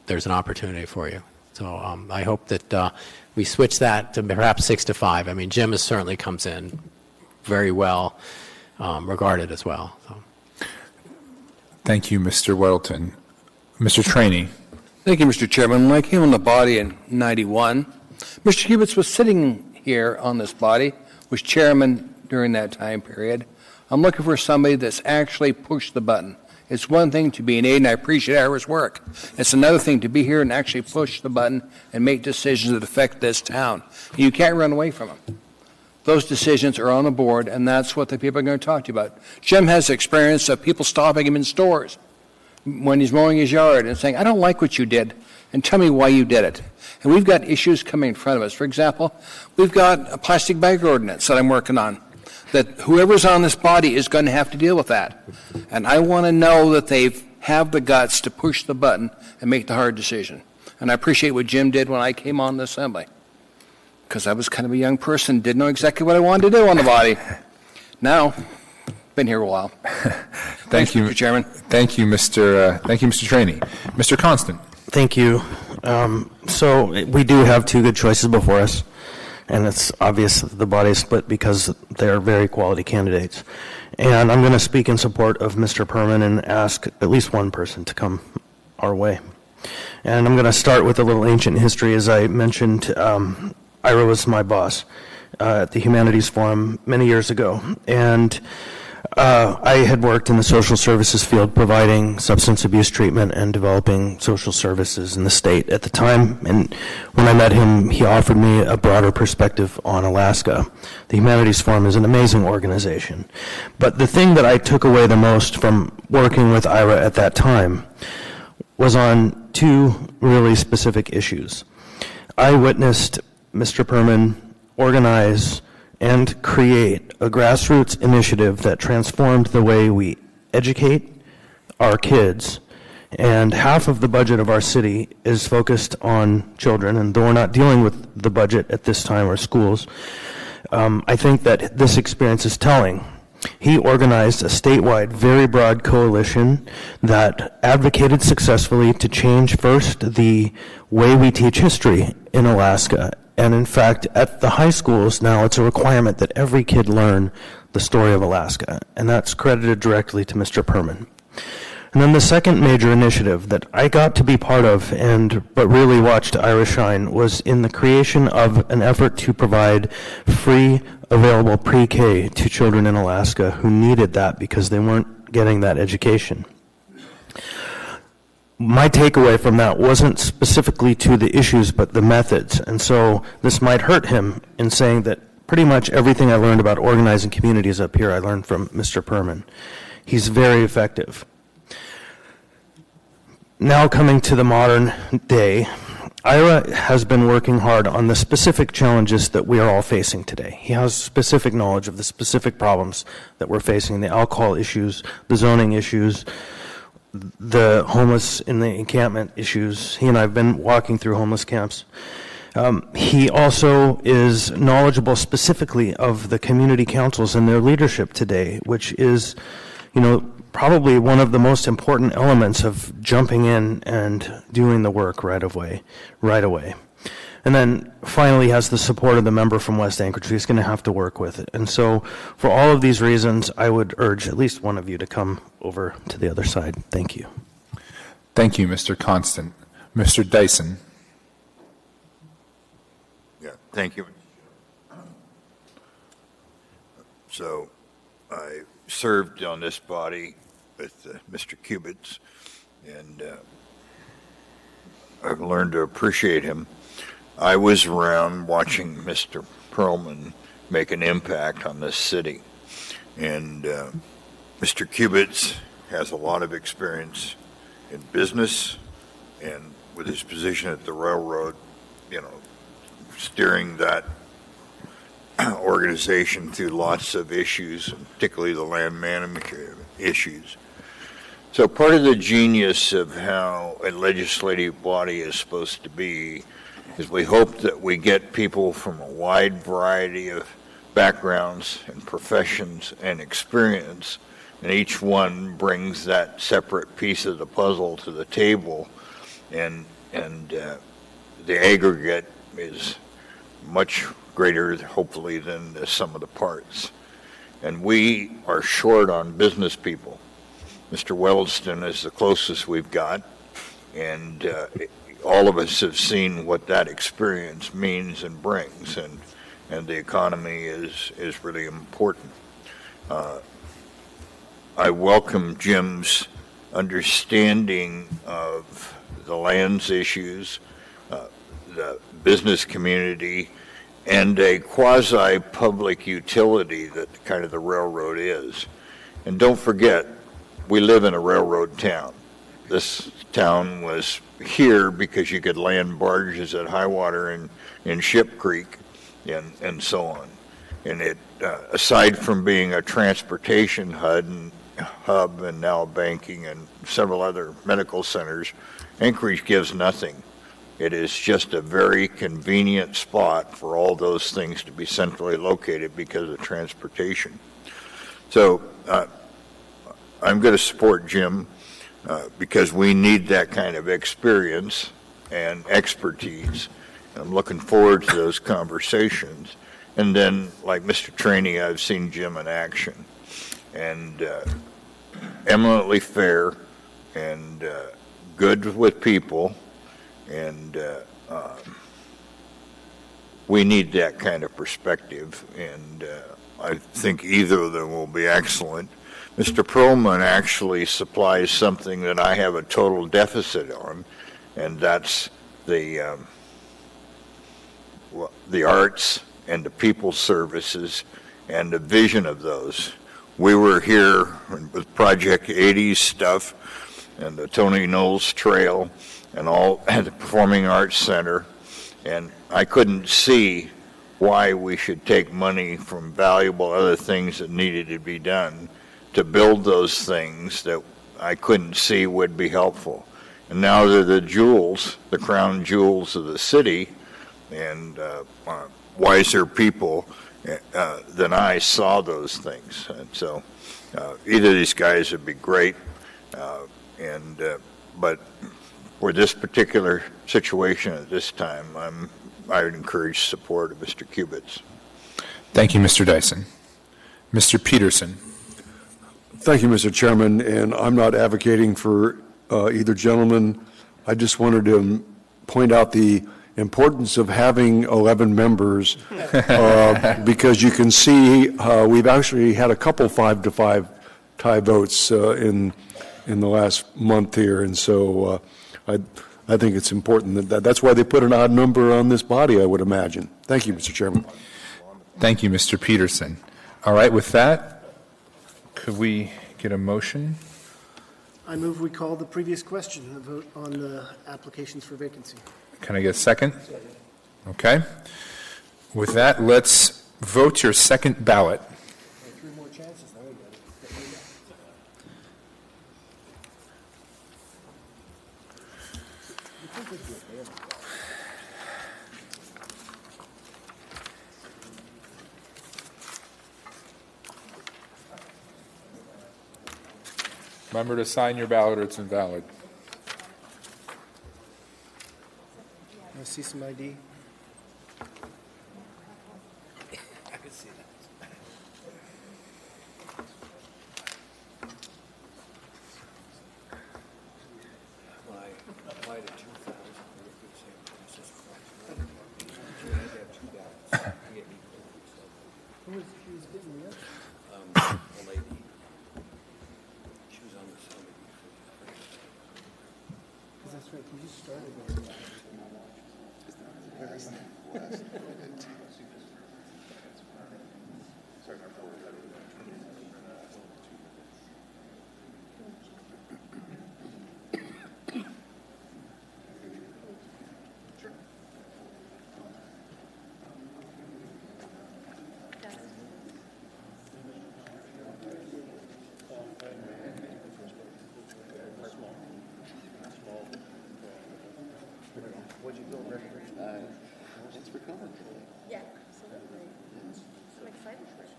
there's an opportunity for you. So I hope that we switch that to perhaps 6 to 5. I mean, Jim certainly comes in very well regarded as well. So. Thank you, Mr. Weddleton. Mr. Trainee. Thank you, Mr. Chairman. When I came on the body in 91, Mr. Cubits was sitting here on this body, was chairman during that time period. I'm looking for somebody that's actually pushed the button. It's one thing to be an aide, and I appreciate Ira's work. It's another thing to be here and actually push the button and make decisions that affect this town. You can't run away from them. Those decisions are on the board, and that's what the people are going to talk to you about. Jim has experience of people stopping him in stores when he's mowing his yard and saying, I don't like what you did, and tell me why you did it. And we've got issues coming in front of us. For example, we've got a plastic bag ordinance that I'm working on, that whoever's on this body is going to have to deal with that. And I want to know that they have the guts to push the button and make the hard decision. And I appreciate what Jim did when I came on the assembly, because I was kind of a young person, didn't know exactly what I wanted to do on the body. Now, been here a while. Thank you, Mr. Chairman. Thank you, Mr. Trainee. Mr. Constant. Thank you. So we do have two good choices before us, and it's obvious that the body is split because they're very quality candidates. And I'm going to speak in support of Mr. Perman and ask at least one person to come our way. And I'm going to start with a little ancient history. As I mentioned, Ira was my boss at the Humanities Forum many years ago. And I had worked in the social services field providing substance abuse treatment and developing social services in the state at the time. And when I met him, he offered me a broader perspective on Alaska. The Humanities Forum is an amazing organization. But the thing that I took away the most from working with Ira at that time was on two really specific issues. I witnessed Mr. Perman organize and create a grassroots initiative that transformed the way we educate our kids. And half of the budget of our city is focused on children, and though we're not dealing with the budget at this time or schools, I think that this experience is telling. He organized a statewide, very broad coalition that advocated successfully to change first the way we teach history in Alaska. And in fact, at the high schools now, it's a requirement that every kid learn the story of Alaska. And that's credited directly to Mr. Perman. And then the second major initiative that I got to be part of but really watched Ira shine was in the creation of an effort to provide free, available pre-K to children in Alaska who needed that because they weren't getting that education. My takeaway from that wasn't specifically to the issues, but the methods. And so this might hurt him in saying that pretty much everything I learned about organizing communities up here, I learned from Mr. Perman. He's very effective. Now coming to the modern day, Ira has been working hard on the specific challenges that we are all facing today. He has specific knowledge of the specific problems that we're facing, the alcohol issues, the zoning issues, the homeless in the encampment issues. He and I have been walking through homeless camps. He also is knowledgeable specifically of the community councils and their leadership today, which is, probably one of the most important elements of jumping in and doing the work right away. And then finally has the support of the member from West Anchorage. He's going to have to work with it. And so for all of these reasons, I would urge at least one of you to come over to the other side. Thank you. Thank you, Mr. Constant. Mr. Dyson. Yeah, thank you. So I served on this body with Mr. Cubits, and I've learned to appreciate him. I was around watching Mr. Perlman make an impact on this city, and Mr. Cubits has a lot of experience in business, and with his position at the railroad, steering that organization through lots of issues, particularly the land management issues. So part of the genius of how a legislative body is supposed to be is we hope that we get people from a wide variety of backgrounds and professions and experience, and each one brings that separate piece of the puzzle to the table, and the aggregate is much greater, hopefully, than the sum of the parts. And we are short on business people. Mr. Wellston is the closest we've got, and all of us have seen what that experience means and brings, and the economy is really important. I welcome Jim's understanding of the lands issues, the business community, and a quasi-public utility that kind of the railroad is. And don't forget, we live in a railroad town. This town was here because you could land barges at high water in Ship Creek and so on. And it, aside from being a transportation hub and now banking and several other medical centers, Anchorage gives nothing. It is just a very convenient spot for all those things to be centrally located because of transportation. So I'm going to support Jim because we need that kind of experience and expertise. I'm looking forward to those conversations. And then, like Mr. Trainee, I've seen Jim in action. And eminently fair and good with people. And we need that kind of perspective. And I think either of them will be excellent. Mr. Perlman actually supplies something that I have a total deficit on, and that's the arts and the people services and the vision of those. We were here with Project 80s stuff and the Tony Knowles Trail and all at the Performing Arts Center, and I couldn't see why we should take money from valuable other things that needed to be done to build those things that I couldn't see would be helpful. And now they're the jewels, the crown jewels of the city, and wiser people than I saw those things. And so either of these guys would be great, but for this particular situation at this time, I would encourage support of Mr. Cubits. Thank you, Mr. Dyson. Mr. Peterson. Thank you, Mr. Chairman, and I'm not advocating for either gentleman. I just wanted to point out the importance of having 11 members because you can see we've actually had a couple 5-5 tie votes in the last month here, and so I think it's important that's why they put an odd number on this body, I would imagine. Thank you, Mr. Chairman. Thank you, Mr. Peterson. All right, with that, could we get a motion? I move we call the previous question and vote on the applications for vacancy. Can I get a second? Okay. With that, let's vote your second ballot. Three more chances. There we go. Remember to sign your ballot or it's invalid. I see some ID. I could see that. When I applied at 2,000, we could say process correction. You had to have 2 ballots to get me. Who was getting the other? A lady. She was on the summit. Because that's right, you just started with Yeah, absolutely. I'm excited for it.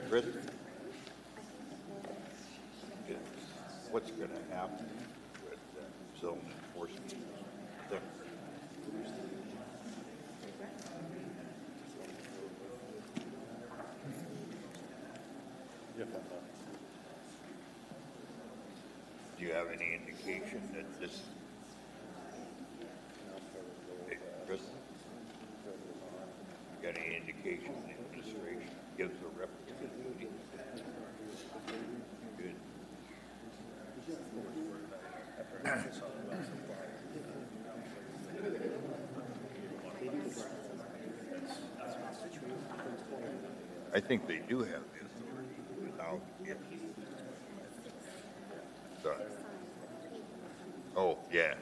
Chris, what's going to happen with zone enforcement? Do you have any indication that this? Hey, Chris, you got any indication the administration gives a representative? Good. I think they do have the authority without it. So, oh, yeah.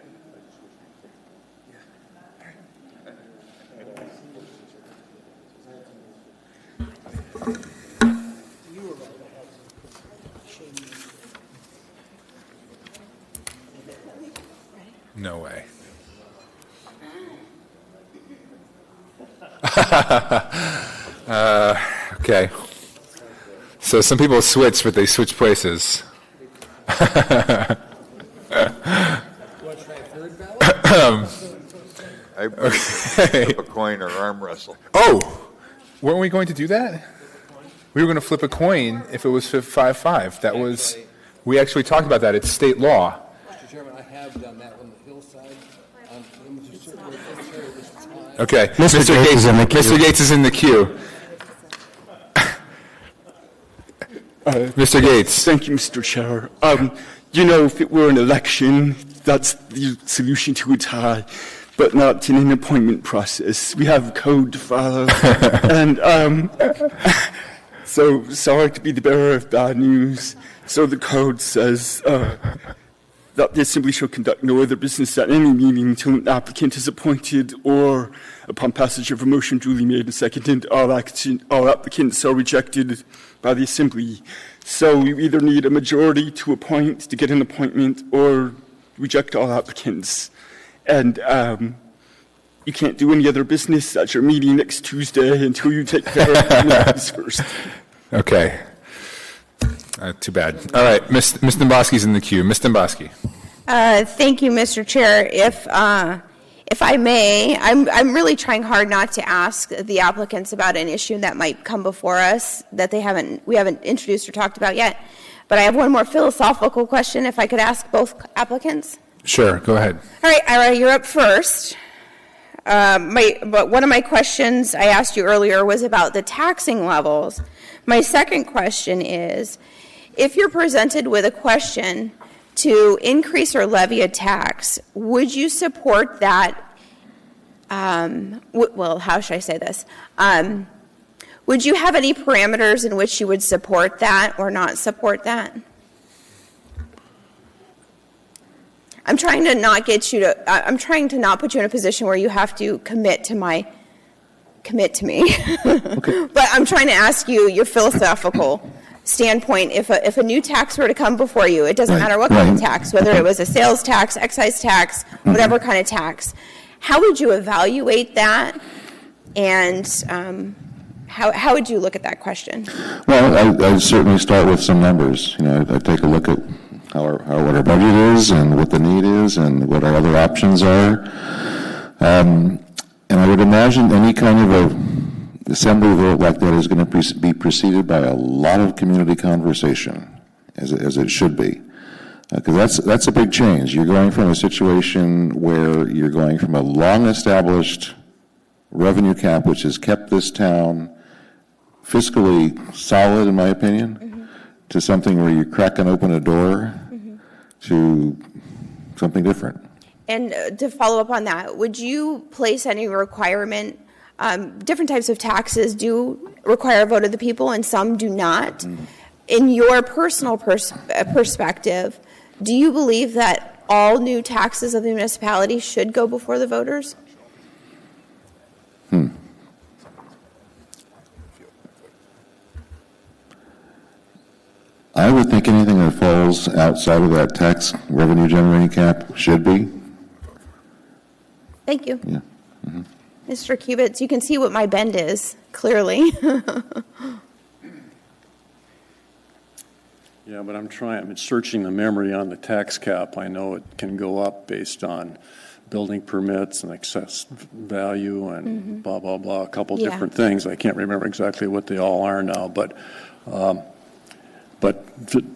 No way. Okay. So some people switch, but they switch places. I flip a coin or arm wrestle. Oh, weren't we going to do that? We were going to flip a coin if it was 5-5. That was, we actually talked about that. It's state law. Mr. Chairman, I have done that on the hillside. Okay, Mr. Gates, Mr. Gates is in the queue. Mr. Gates. Thank you, Mr. Chair. You know, if it were an election, that's the solution to a tie, but not in an appointment process. We have code to follow. And so sorry to be the bearer of bad news. So the code says that the Assembly shall conduct no other business at any meeting until an applicant is appointed or upon passage of a motion duly made and seconded, all applicants are rejected by the Assembly. So we either need a majority to appoint to get an appointment or reject all applicants. And you can't do any other business at your meeting next Tuesday until you take care of the first. Okay. Too bad. All right, Ms. Domboski's in the queue. Ms. Domboski. Thank you, Mr. Chair. If I may, I'm really trying hard not to ask the applicants about an issue that might come before us that we haven't introduced or talked about yet. But I have one more philosophical question, if I could ask both applicants. Sure, go ahead. All right, Ira, you're up first. But one of my questions I asked you earlier was about the taxing levels. My second question is, if you're presented with a question to increase or levy a tax, would you support that? Well, how should I say this? Would you have any parameters in which you would support that or not support that? I'm trying to not get you to. I'm trying to not put you in a position where you have to commit to me. Okay. But I'm trying to ask you your philosophical standpoint. If a new tax were to come before you, it doesn't matter what kind of tax, whether it was a sales tax, excise tax, whatever kind of tax, how would you evaluate that? And how would you look at that question? Well, I'd certainly start with some numbers. You know, I'd take a look at what our budget is and what the need is and what our other options are. And I would imagine any kind of a assembly vote like that is going to be preceded by a lot of community conversation, as it should be. Because that's a big change. You're going from a situation where you're going from a long-established revenue cap, which has kept this town fiscally solid, in my opinion, to something where you're cracking open a door to something different. And to follow up on that, would you place any requirement? Different types of taxes do require a vote of the people and some do not. In your personal perspective, do you believe that all new taxes of the municipality should go before the voters? I would think anything that falls outside of that tax revenue generating cap should be. Thank you. Yeah. Mr. Cubits, you can see what my bend is, clearly. Yeah, but I'm searching the memory on the tax cap. I know it can go up based on building permits and excess value and blah, blah, blah, a couple Yeah. different things. I can't remember exactly what they all are now, but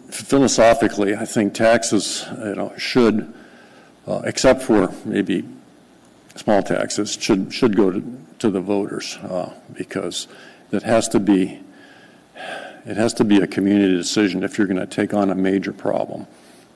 philosophically, I think taxes, should, except for maybe small taxes, should go to the voters because it has to be a community decision if you're going to take on a major problem.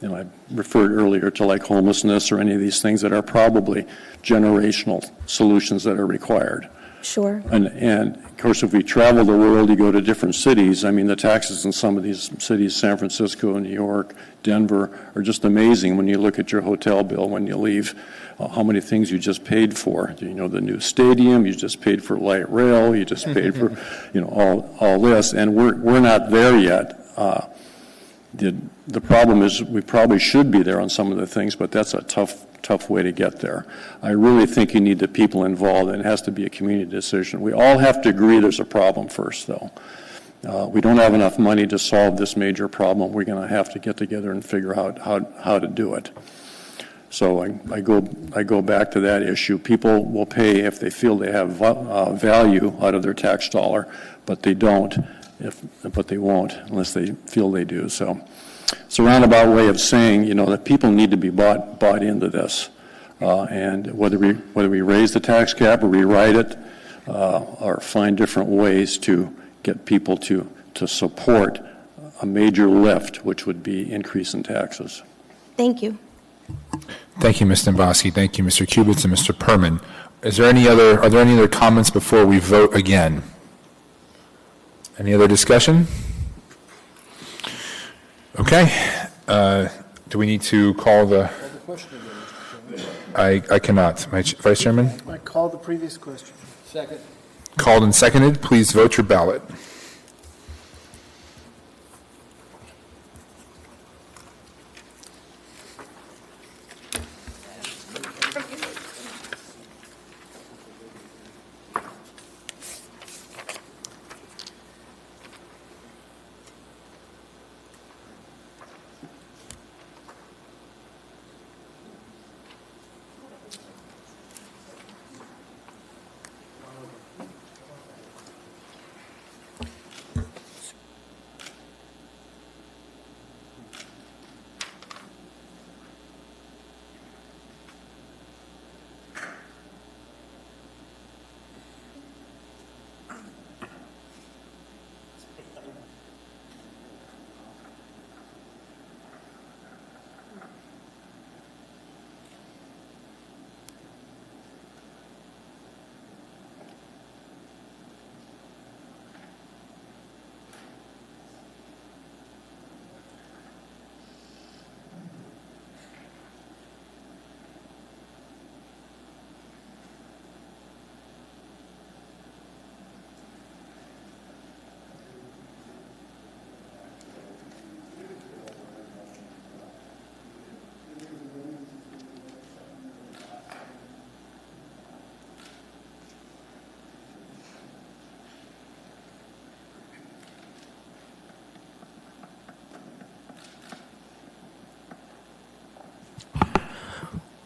And I referred earlier to like homelessness or any of these things that are probably generational solutions that are required. Sure. And of course, if we travel the world, you go to different cities. I mean, the taxes in some of these cities, San Francisco, New York, Denver, are just amazing when you look at your hotel bill when you leave. How many things you just paid for? The new stadium, you just paid for light rail, you just paid for, all this, and we're not there yet. The problem is we probably should be there on some of the things, but that's a tough way to get there. I really think you need the people involved, and it has to be a community decision. We all have to agree there's a problem first, though. We don't have enough money to solve this major problem. We're going to have to get together and figure out how to do it. So I go back to that issue. People will pay if they feel they have value out of their tax dollar, but they don't, but they won't unless they feel they do. So it's a roundabout way of saying, that people need to be bought into this. And whether we raise the tax cap or rewrite it or find different ways to get people to support a major lift, which would be increase in taxes. Thank you. Thank you, Ms. Dombrowski. Thank you, Mr. Cubits and Mr. Perman. Are there any other comments before we vote again? Any other discussion? Okay. Do we need to call the? I cannot. My Vice Chairman? I called the previous question. Second. Called and seconded. Please vote your ballot.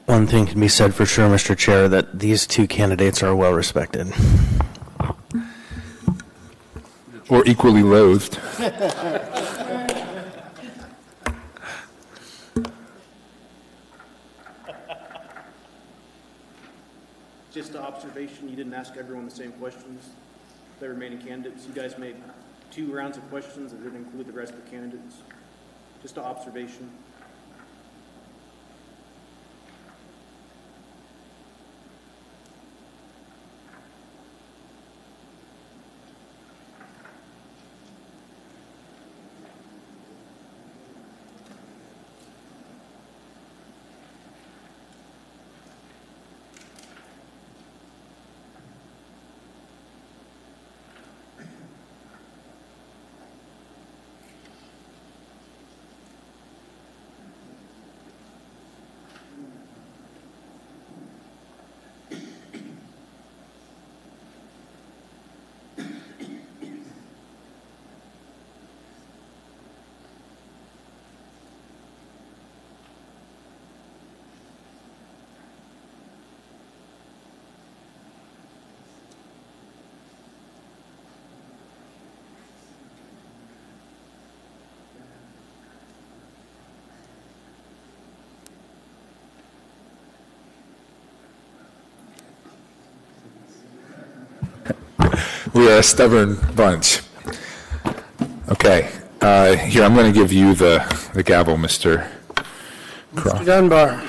One thing can be said for sure, Mr. Chair, that these two candidates are well respected. Or equally loathed. Just an observation, you didn't ask everyone the same questions, the remaining candidates. You guys made 2 rounds of questions that didn't include the rest of the candidates. Just an observation. We are a stubborn bunch. Okay. Here, I'm going to give you the gavel, Mr. Croft. Mr. Dunbar.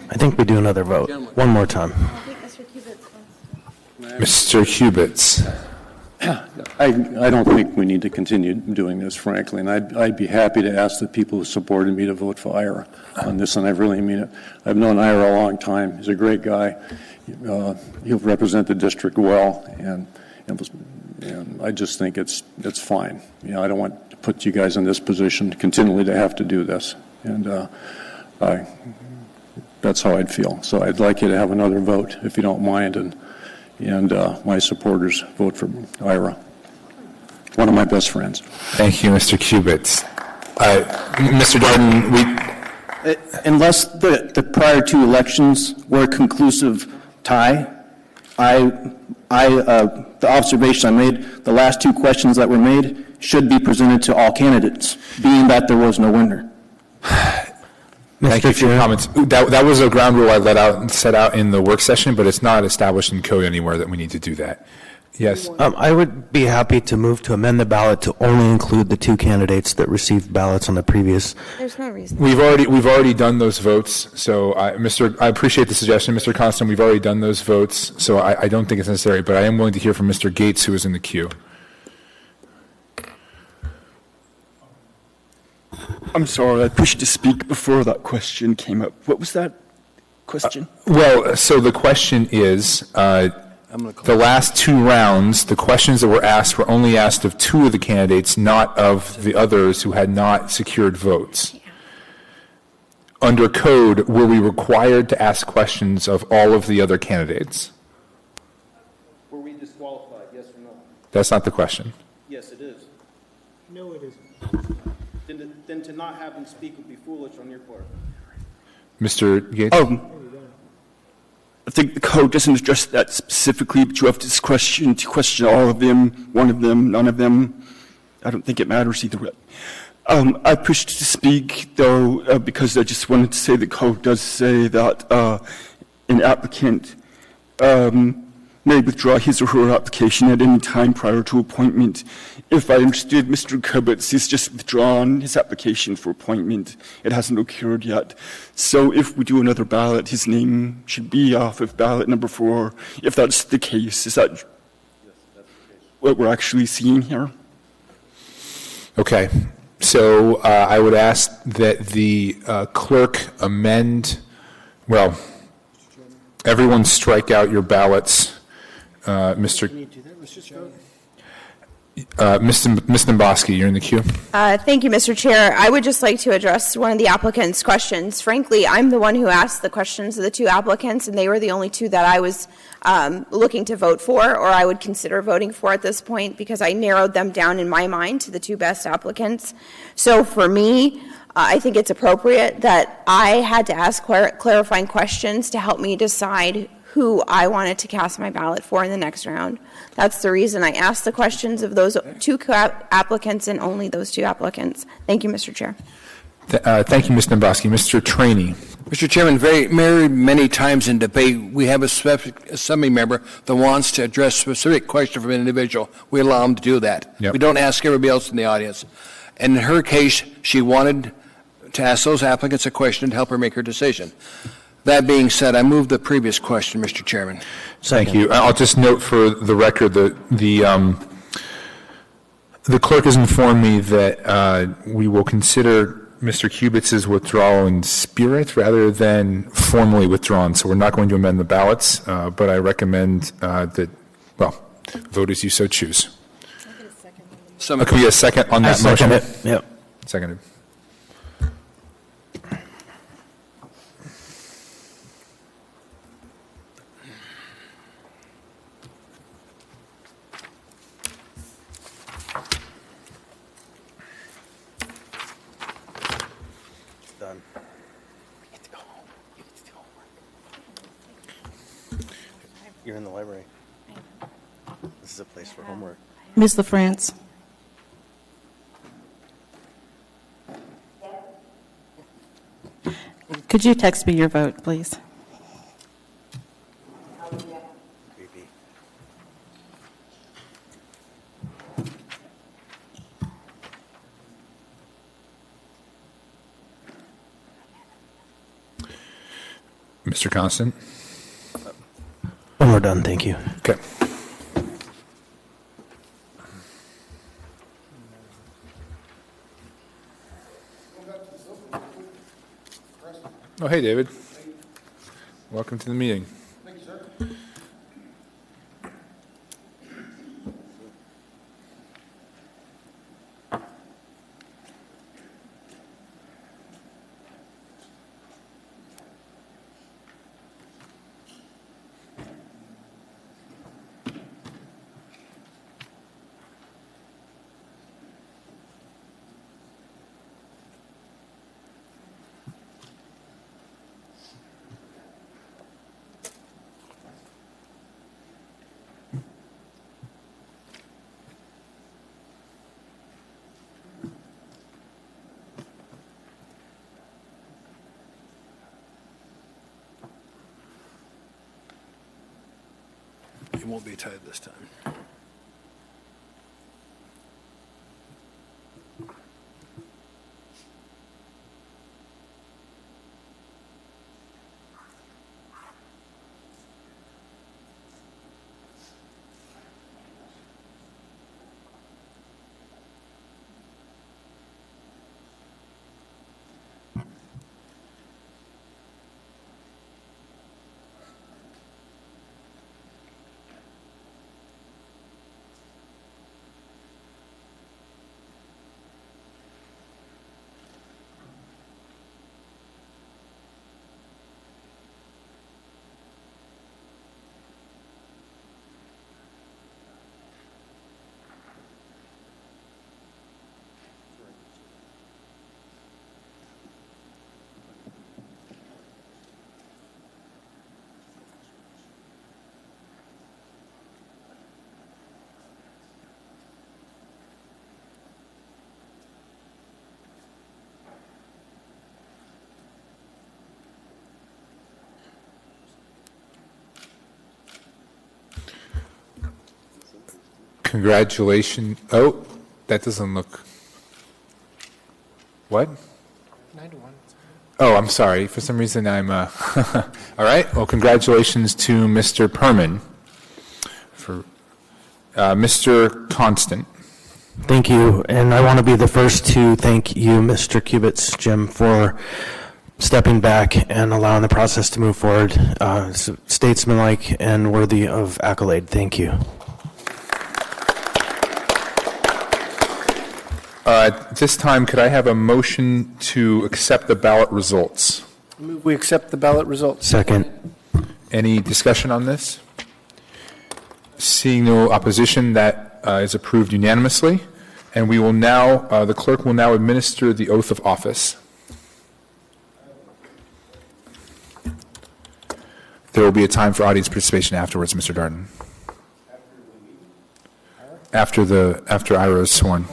I think we do another vote. One more time. Mr. Cubits. I don't think we need to continue doing this, frankly, and I'd be happy to ask the people who supported me to vote for Ira on this, and I really mean it. I've known Ira a long time. He's a great guy. He'll represent the district well, and I just think it's fine. I don't want to put you guys in this position continually to have to do this, and that's how I'd feel. So I'd like you to have another vote, if you don't mind, and my supporters vote for Ira, one of my best friends. Thank you, Mr. Cubits. Mr. Darden, Unless the prior two elections were a conclusive tie, the observation I made, the last two questions that were made should be presented to all candidates, being that there was no winner. Thank you for your comments. That was a ground rule I set out in the work session, but it's not established in code anywhere that we need to do that. Yes. I would be happy to move to amend the ballot to only include the two candidates that received ballots on the previous. There's no reason. We've already done those votes. So, I appreciate the suggestion, Mr. Constant. We've already done those votes, so I don't think it's necessary. But I am willing to hear from Mr. Gates, who is in the queue. I'm sorry, I pushed to speak before that question came up. What was that question? So the question is, the last two rounds, the questions that were asked were only asked of two of the candidates, not of the others who had not secured votes. Yeah. Under code, were we required to ask questions of all of the other candidates? Were we disqualified, yes or no? That's not the question. Yes, it is. No, it isn't. Then to not have them speak would be foolish on your part. Mr. Gates? I think the code doesn't address that specifically, but you have discretion to question all of them, one of them, none of them. I don't think it matters either way. I pushed to speak, though, because I just wanted to say the code does say that an applicant may withdraw his or her application at any time prior to appointment. If I understood Mr. Cubits, he's just withdrawn his application for appointment. It hasn't occurred yet. So if we do another ballot, his name should be off of ballot number 4. If that's the case, is that what we're actually seeing here? Okay. So I would ask that the clerk amend, everyone strike out your ballots. Ms. Domboski, you're in the queue. Thank you, Mr. Chair. I would just like to address one of the applicants' questions. Frankly, I'm the one who asked the questions of the two applicants, and they were the only two that I was looking to vote for, or I would consider voting for at this point, because I narrowed them down in my mind to the two best applicants. So for me, I think it's appropriate that I had to ask clarifying questions to help me decide who I wanted to cast my ballot for in the next round. That's the reason I asked the questions of those two applicants and only those two applicants. Thank you, Mr. Chair. Thank you, Ms. Domboski. Mr. Trainee. Mr. Chairman, many times in debate, we have a assembly member that wants to address a specific question from an individual. We allow them to do that. Yep. We don't ask everybody else in the audience. And in her case, she wanted to ask those applicants a question to help her make her decision. That being said, I move the previous question, Mr. Chairman. Thank you. I'll just note for the record that the clerk has informed me that we will consider Mr. Cubits' withdrawal in spirit rather than formally withdrawn. So we're not going to amend the ballots, but I recommend that, vote as you so choose. Can we get a second on that motion? Yep. Seconded. Done. You're in the library. This is a place for homework. Ms. LaFrance. Could you text me your vote, please? Mr. Constant? When we're done, thank you. Okay. Oh, hey, David. Welcome to the meeting. Thank you, sir. It won't be tied this time. Congratulations. Oh, that doesn't look. What? 9 to 1. Oh, I'm sorry. For some reason, I'm. All right. Well, congratulations to Mr. Perman. For Mr. Constant. Thank you, and I want to be the first to thank you, Mr. Kubitz, Jim, for stepping back and allowing the process to move forward. Statesmanlike and worthy of accolade. Thank you. At this time, could I have a motion to accept the ballot results? I move we accept the ballot results. Second. Any discussion on this? Seeing no opposition, that is approved unanimously. And we will now, the clerk will now administer the oath of office. There will be a time for audience participation afterwards, Mr. Darden. After Ira is sworn.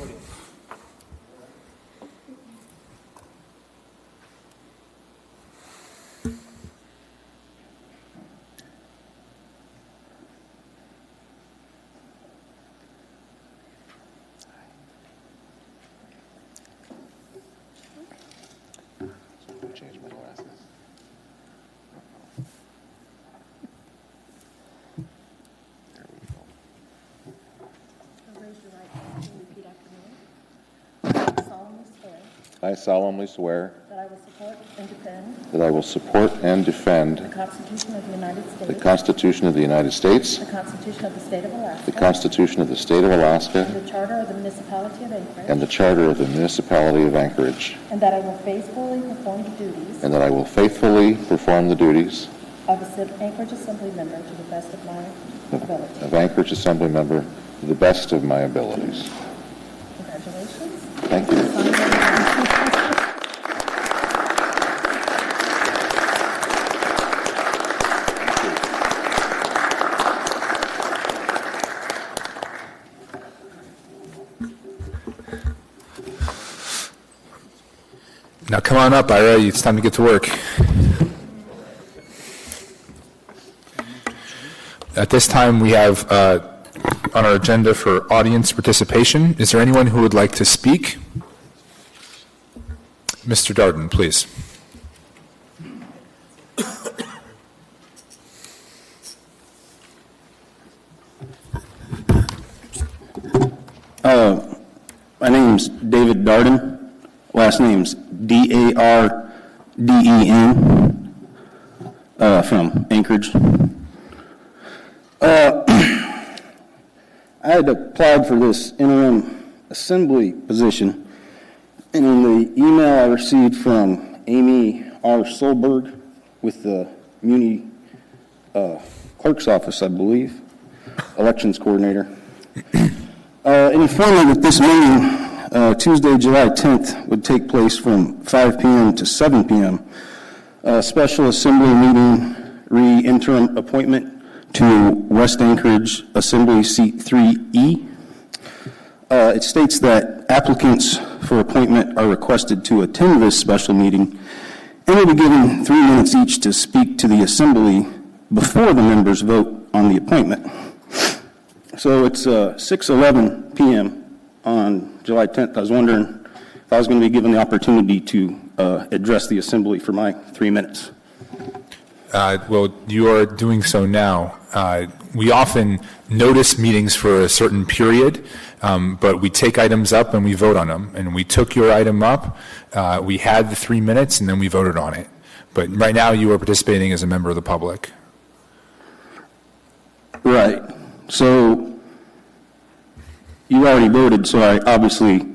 I solemnly swear That I will support and defend that I will support and defend the Constitution of the United States. the Constitution of the United States, The Constitution of the State of Alaska. the Constitution of the State of And Alaska, the Charter of the Municipality of Anchorage. and the Charter of the Municipality of Anchorage, And that I will faithfully perform the duties and that I will faithfully perform the duties of a Anchorage Assembly member to the best of my ability. of Anchorage Assembly member to the best of my abilities. Congratulations. Thank you. Now come on up, Ira. It's time to get to work. At this time, we have on our agenda for audience participation. Is there anyone who would like to speak? Mr. Darden, please. name's David Darden. Last name's Darden, from Anchorage. I had applied for this interim assembly position, and in the email I received from Amy R. Solberg with the Muni Clerk's Office, I believe, elections coordinator, it informed me that this meeting, Tuesday, July 10th, would take place from 5 p.m. to 7 p.m. Special Assembly meeting, interim appointment to West Anchorage Assembly Seat 3E. It states that applicants for appointment are requested to attend this special meeting and will be given 3 minutes each to speak to the Assembly before the members vote on the appointment. So it's 6:11 p.m. on July 10th. I was wondering if I was going to be given the opportunity to address the Assembly for my 3 minutes. Well, you are doing so now. We often notice meetings for a certain period, but we take items up and we vote on them. And we took your item up, we had the 3 minutes, and then we voted on it. But right now you are participating as a member of the public. Right. So you already voted, so I obviously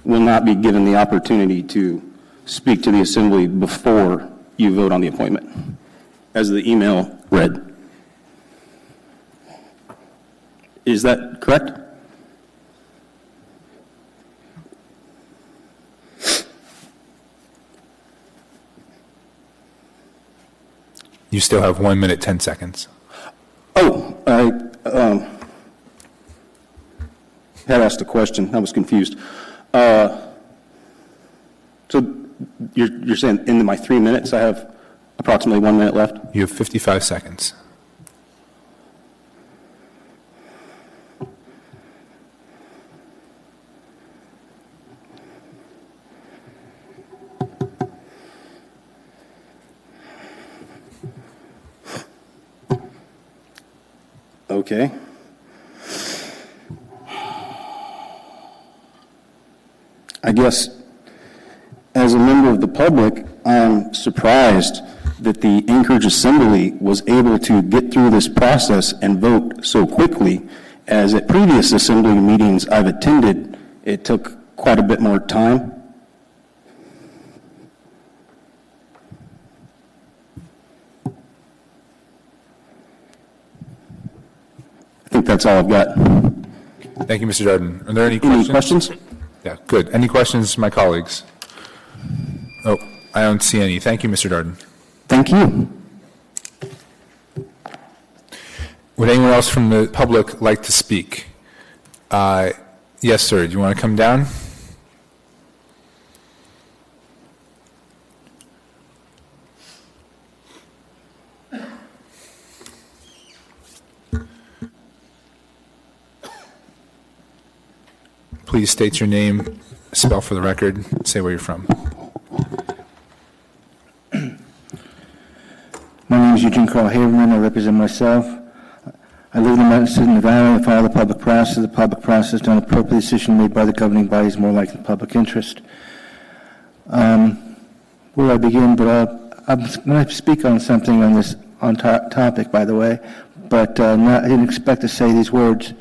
will not be given the opportunity to speak to the Assembly before you vote on the appointment, as the email read. Is that correct? You still have 1 minute, 10 seconds. Oh, I had asked a question. I was confused. So you're saying in my 3 minutes I have approximately 1 minute left? You have 55 seconds. Okay. I guess as a member of the public, I'm surprised that the Anchorage Assembly was able to get through this process and vote so quickly, as at previous Assembly meetings I've attended, it took quite a bit more time. I think that's all I've got. Thank you, Mr. Darden. Are there any questions? Any questions? Yeah, good. Any questions, my colleagues? Oh, I don't see any. Thank you, Mr. Darden. Thank you. Would anyone else from the public like to speak? Yes, sir. Do you want to come down? Please state your name, spell for the record, say where you're from. My name is Eugene Carl Haberman. I represent myself. I live in the mountains of Nevada. I follow the public process. The public process done appropriate decision made by the governing body is more like the public interest. Where do I begin? But I'm going to speak on something on this topic, by the way, but I didn't expect to say these words.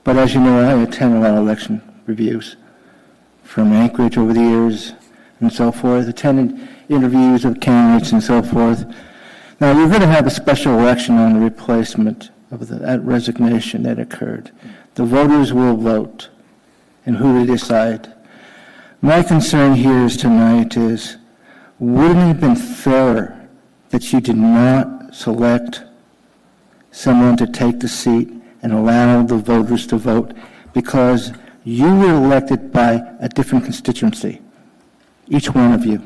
But as you know, I attend a lot of election reviews from Anchorage over the years and so forth, attended interviews of candidates and so forth. Now, you're going to have a special election on the replacement of that resignation that occurred. The voters will vote and who they decide. My concern here tonight is, wouldn't it have been fairer that you did not select someone to take the seat and allow the voters to vote, because you were elected by a different constituency, each one of you,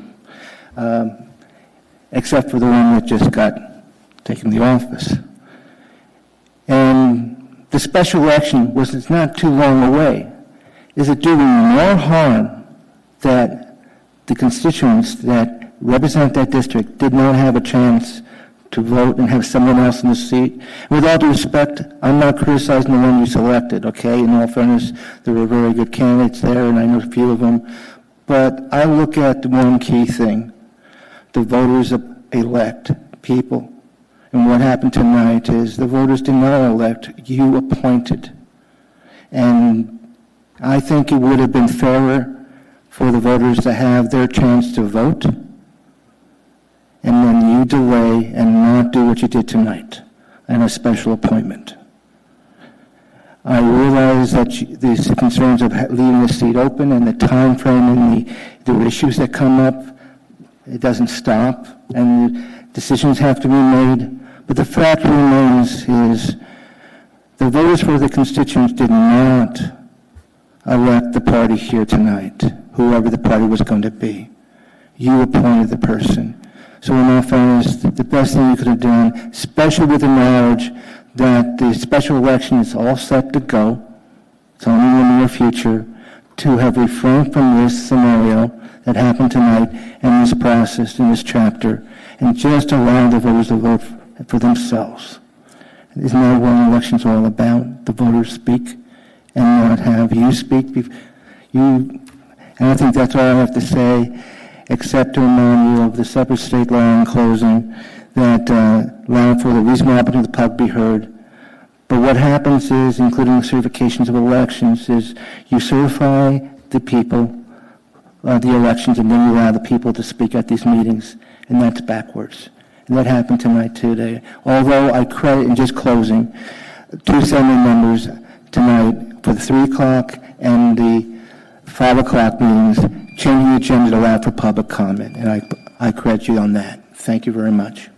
except for the one that just got taken the office. And the special election was not too long away. Is it doing more harm that the constituents that represent that district did not have a chance to vote and have someone else in the seat. With all due respect, I'm not criticizing the one you selected, okay? In all fairness, there were very good candidates there, and I know a few of them. But I look at one key thing. The voters elect people. And what happened tonight is the voters did not elect, you appointed. And I think it would have been fairer for the voters to have their chance to vote, and then you delay and not do what you did tonight, and a special appointment. I realize that these concerns of leaving the seat open and the time frame and the issues that come up, it doesn't stop, and decisions have to be made. But the fact remains is the voters for the constituents did not elect the party here tonight, whoever the party was going to be. You appointed the person. So in all fairness, the best thing you could have done, especially with the knowledge that the special election is all set to go, it's only in the near future, to have refrained from this scenario that happened tonight and this process in this chapter, and just allow the voters to vote for themselves. Isn't that what an election's all about? The voters speak and not have you speak. And I think that's all I have to say, except to remind you of the separate state law in closing that allow for the reasonable opportunity of the public to be heard. But what happens is, including the certifications of elections, is you certify the people, the elections, and then you allow the people to speak at these meetings, and that's backwards. And that happened tonight today. Although I credit, in just closing, 2 assembly members tonight for the 3 o'clock and the 5 o'clock meetings, changing the agenda to allow for public comment, and I credit you on that. Thank you very much.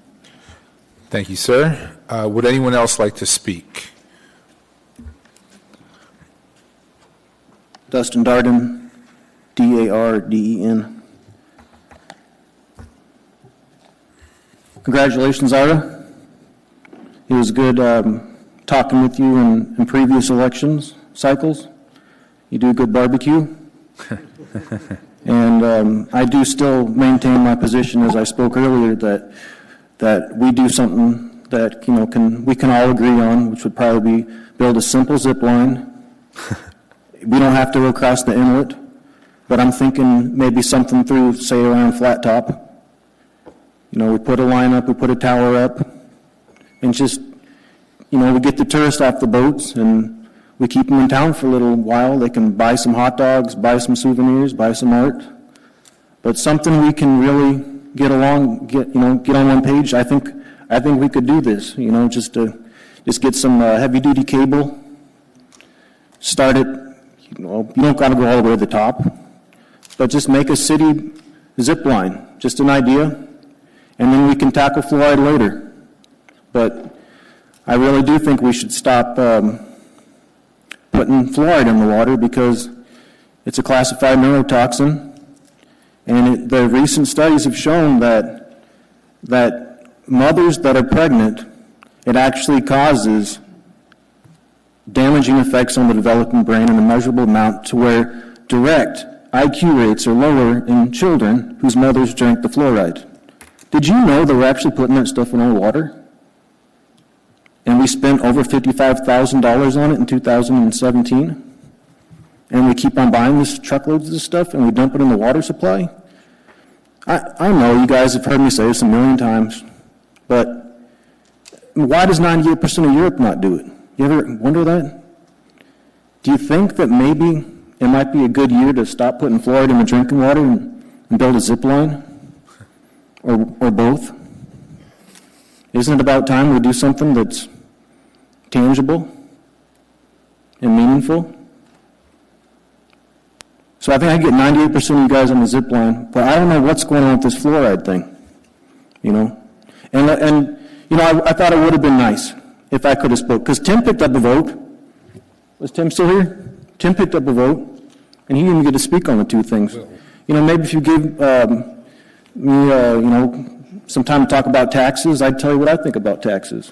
Thank you, sir. Would anyone else like to speak? Dustin Darden, D-A-R-D-E-N. Congratulations, Ira. It was good talking with you in previous elections cycles. You do a good barbecue. And I do still maintain my position, as I spoke earlier, that we do something that we can all agree on, which would probably be build a simple zip line. We don't have to go across the inlet, but I'm thinking maybe something through, say, around Flat Top. We put a line up, we put a tower up, and just, we get the tourists off the boats and we keep them in town for a little while. They can buy some hot dogs, buy some souvenirs, buy some art. But something we can really get on one page. I think we could do this, just get some heavy-duty cable, start it, you don't got to go all the way to the top, but just make a city zip line, just an idea, and then we can tackle fluoride later. But I really do think we should stop putting fluoride in the water because it's a classified neurotoxin, and the recent studies have shown that mothers that are pregnant, it actually causes damaging effects on the developing brain in a measurable amount to where direct IQ rates are lower in children whose mothers drank the fluoride. Did you know they were actually putting that stuff in our water? And we spent over $55,000 on it in 2017? And we keep on buying this truckloads of this stuff and we dump it in the water supply? I know you guys have heard me say this a million times, but why does 98% of Europe not do it? You ever wonder that? Do you think that maybe it might be a good year to stop putting fluoride in the drinking water and build a zip line? Or both? Isn't it about time we do something that's tangible and meaningful? So I think I get 98% of you guys on the zip line, but I don't know what's going on with this fluoride thing, And I thought it would have been nice if I could have spoke, because Tim picked up a vote. Was Tim still here? Tim picked up a vote, and he didn't get to speak on the two things. Maybe if you give me, some time to talk about taxes, I'd tell you what I think about taxes.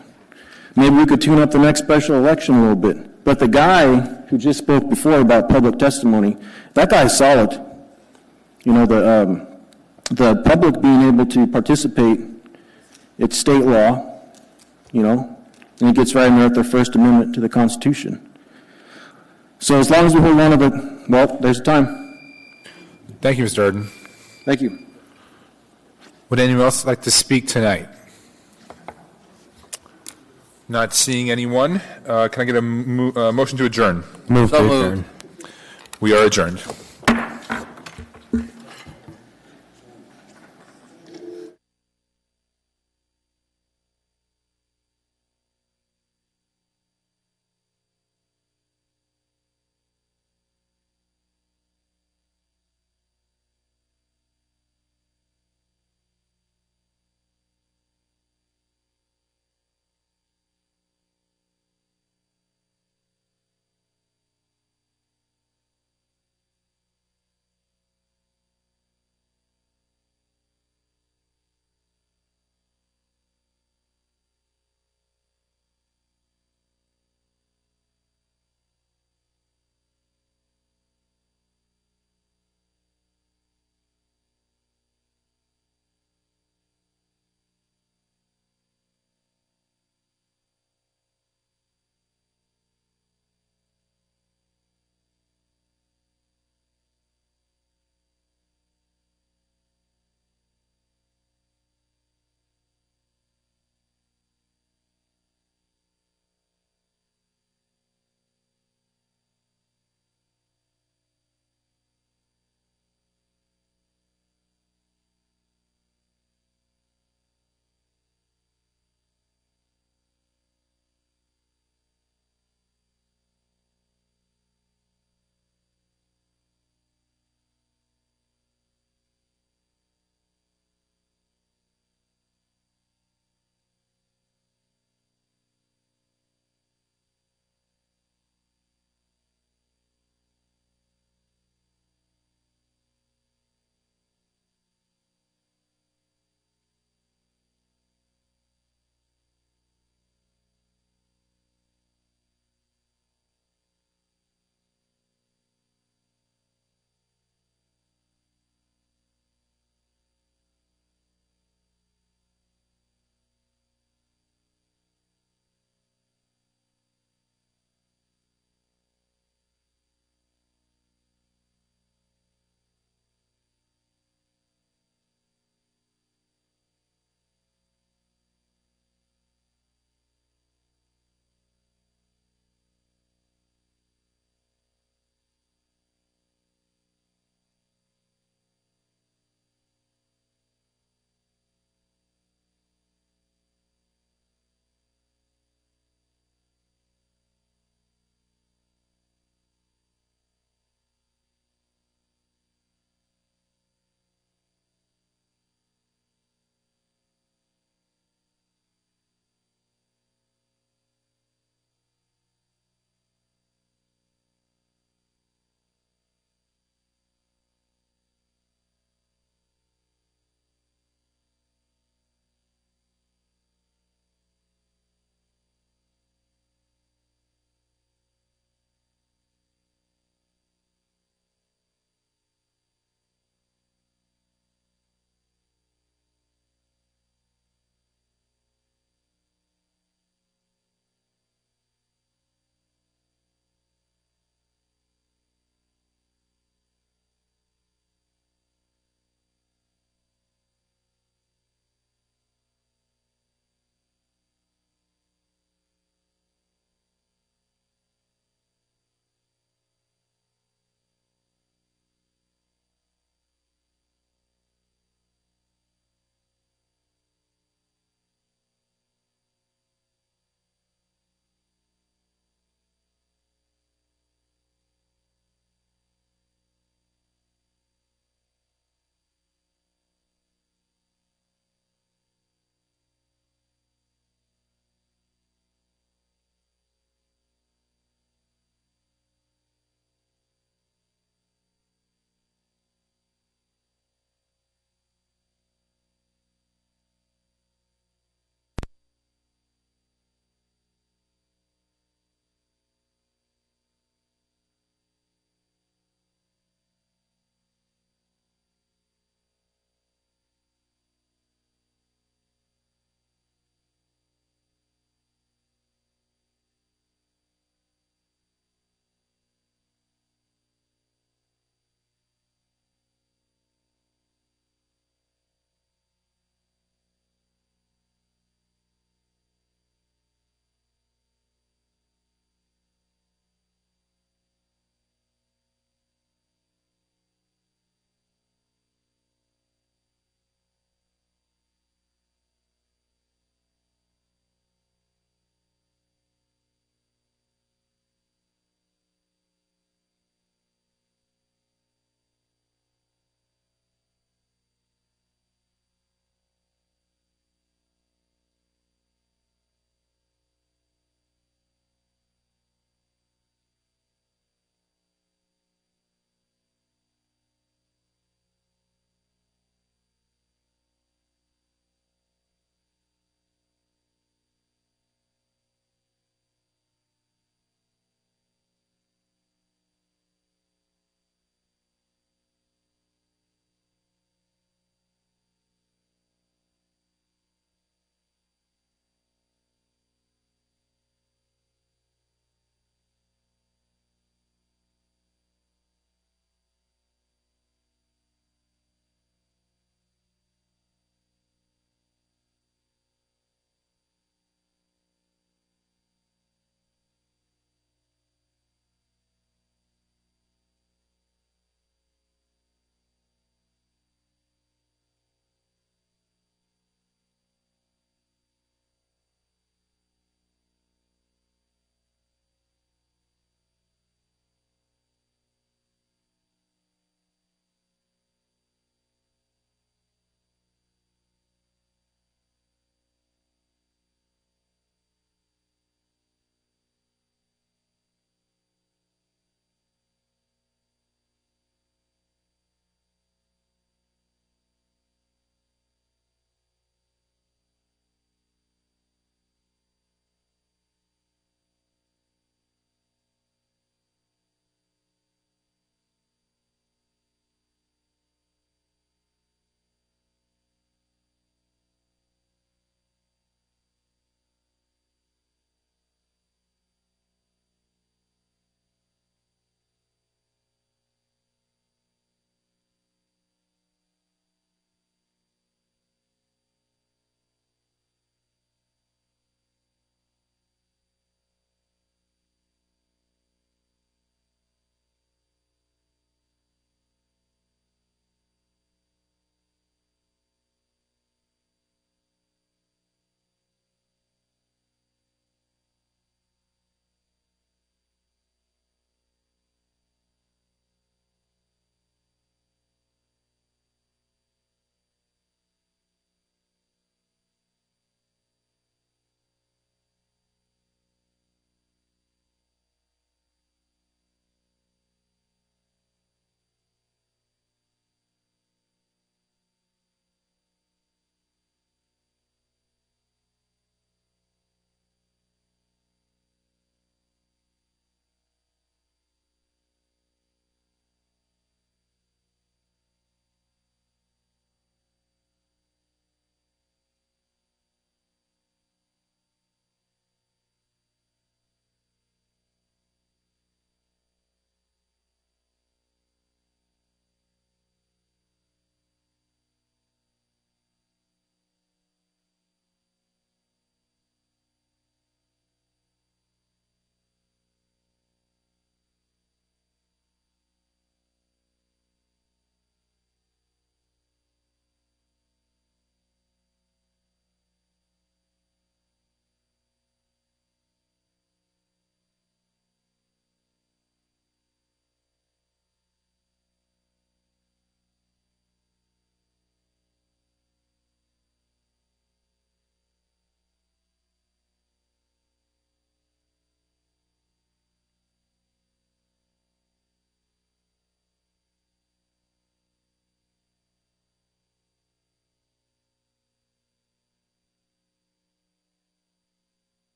Maybe we could tune up the next special election a little bit. But the guy who just spoke before about public testimony, that guy's solid. The public being able to participate It's state law, you know, and it gets right in there at their First Amendment to the Constitution. So as long as we hold on to it, well, there's the time. Thank you, Mr. Arden. Thank you. Would anyone else like to speak tonight? Not seeing anyone. Can I get a motion to adjourn? Move to adjourn. We are adjourned.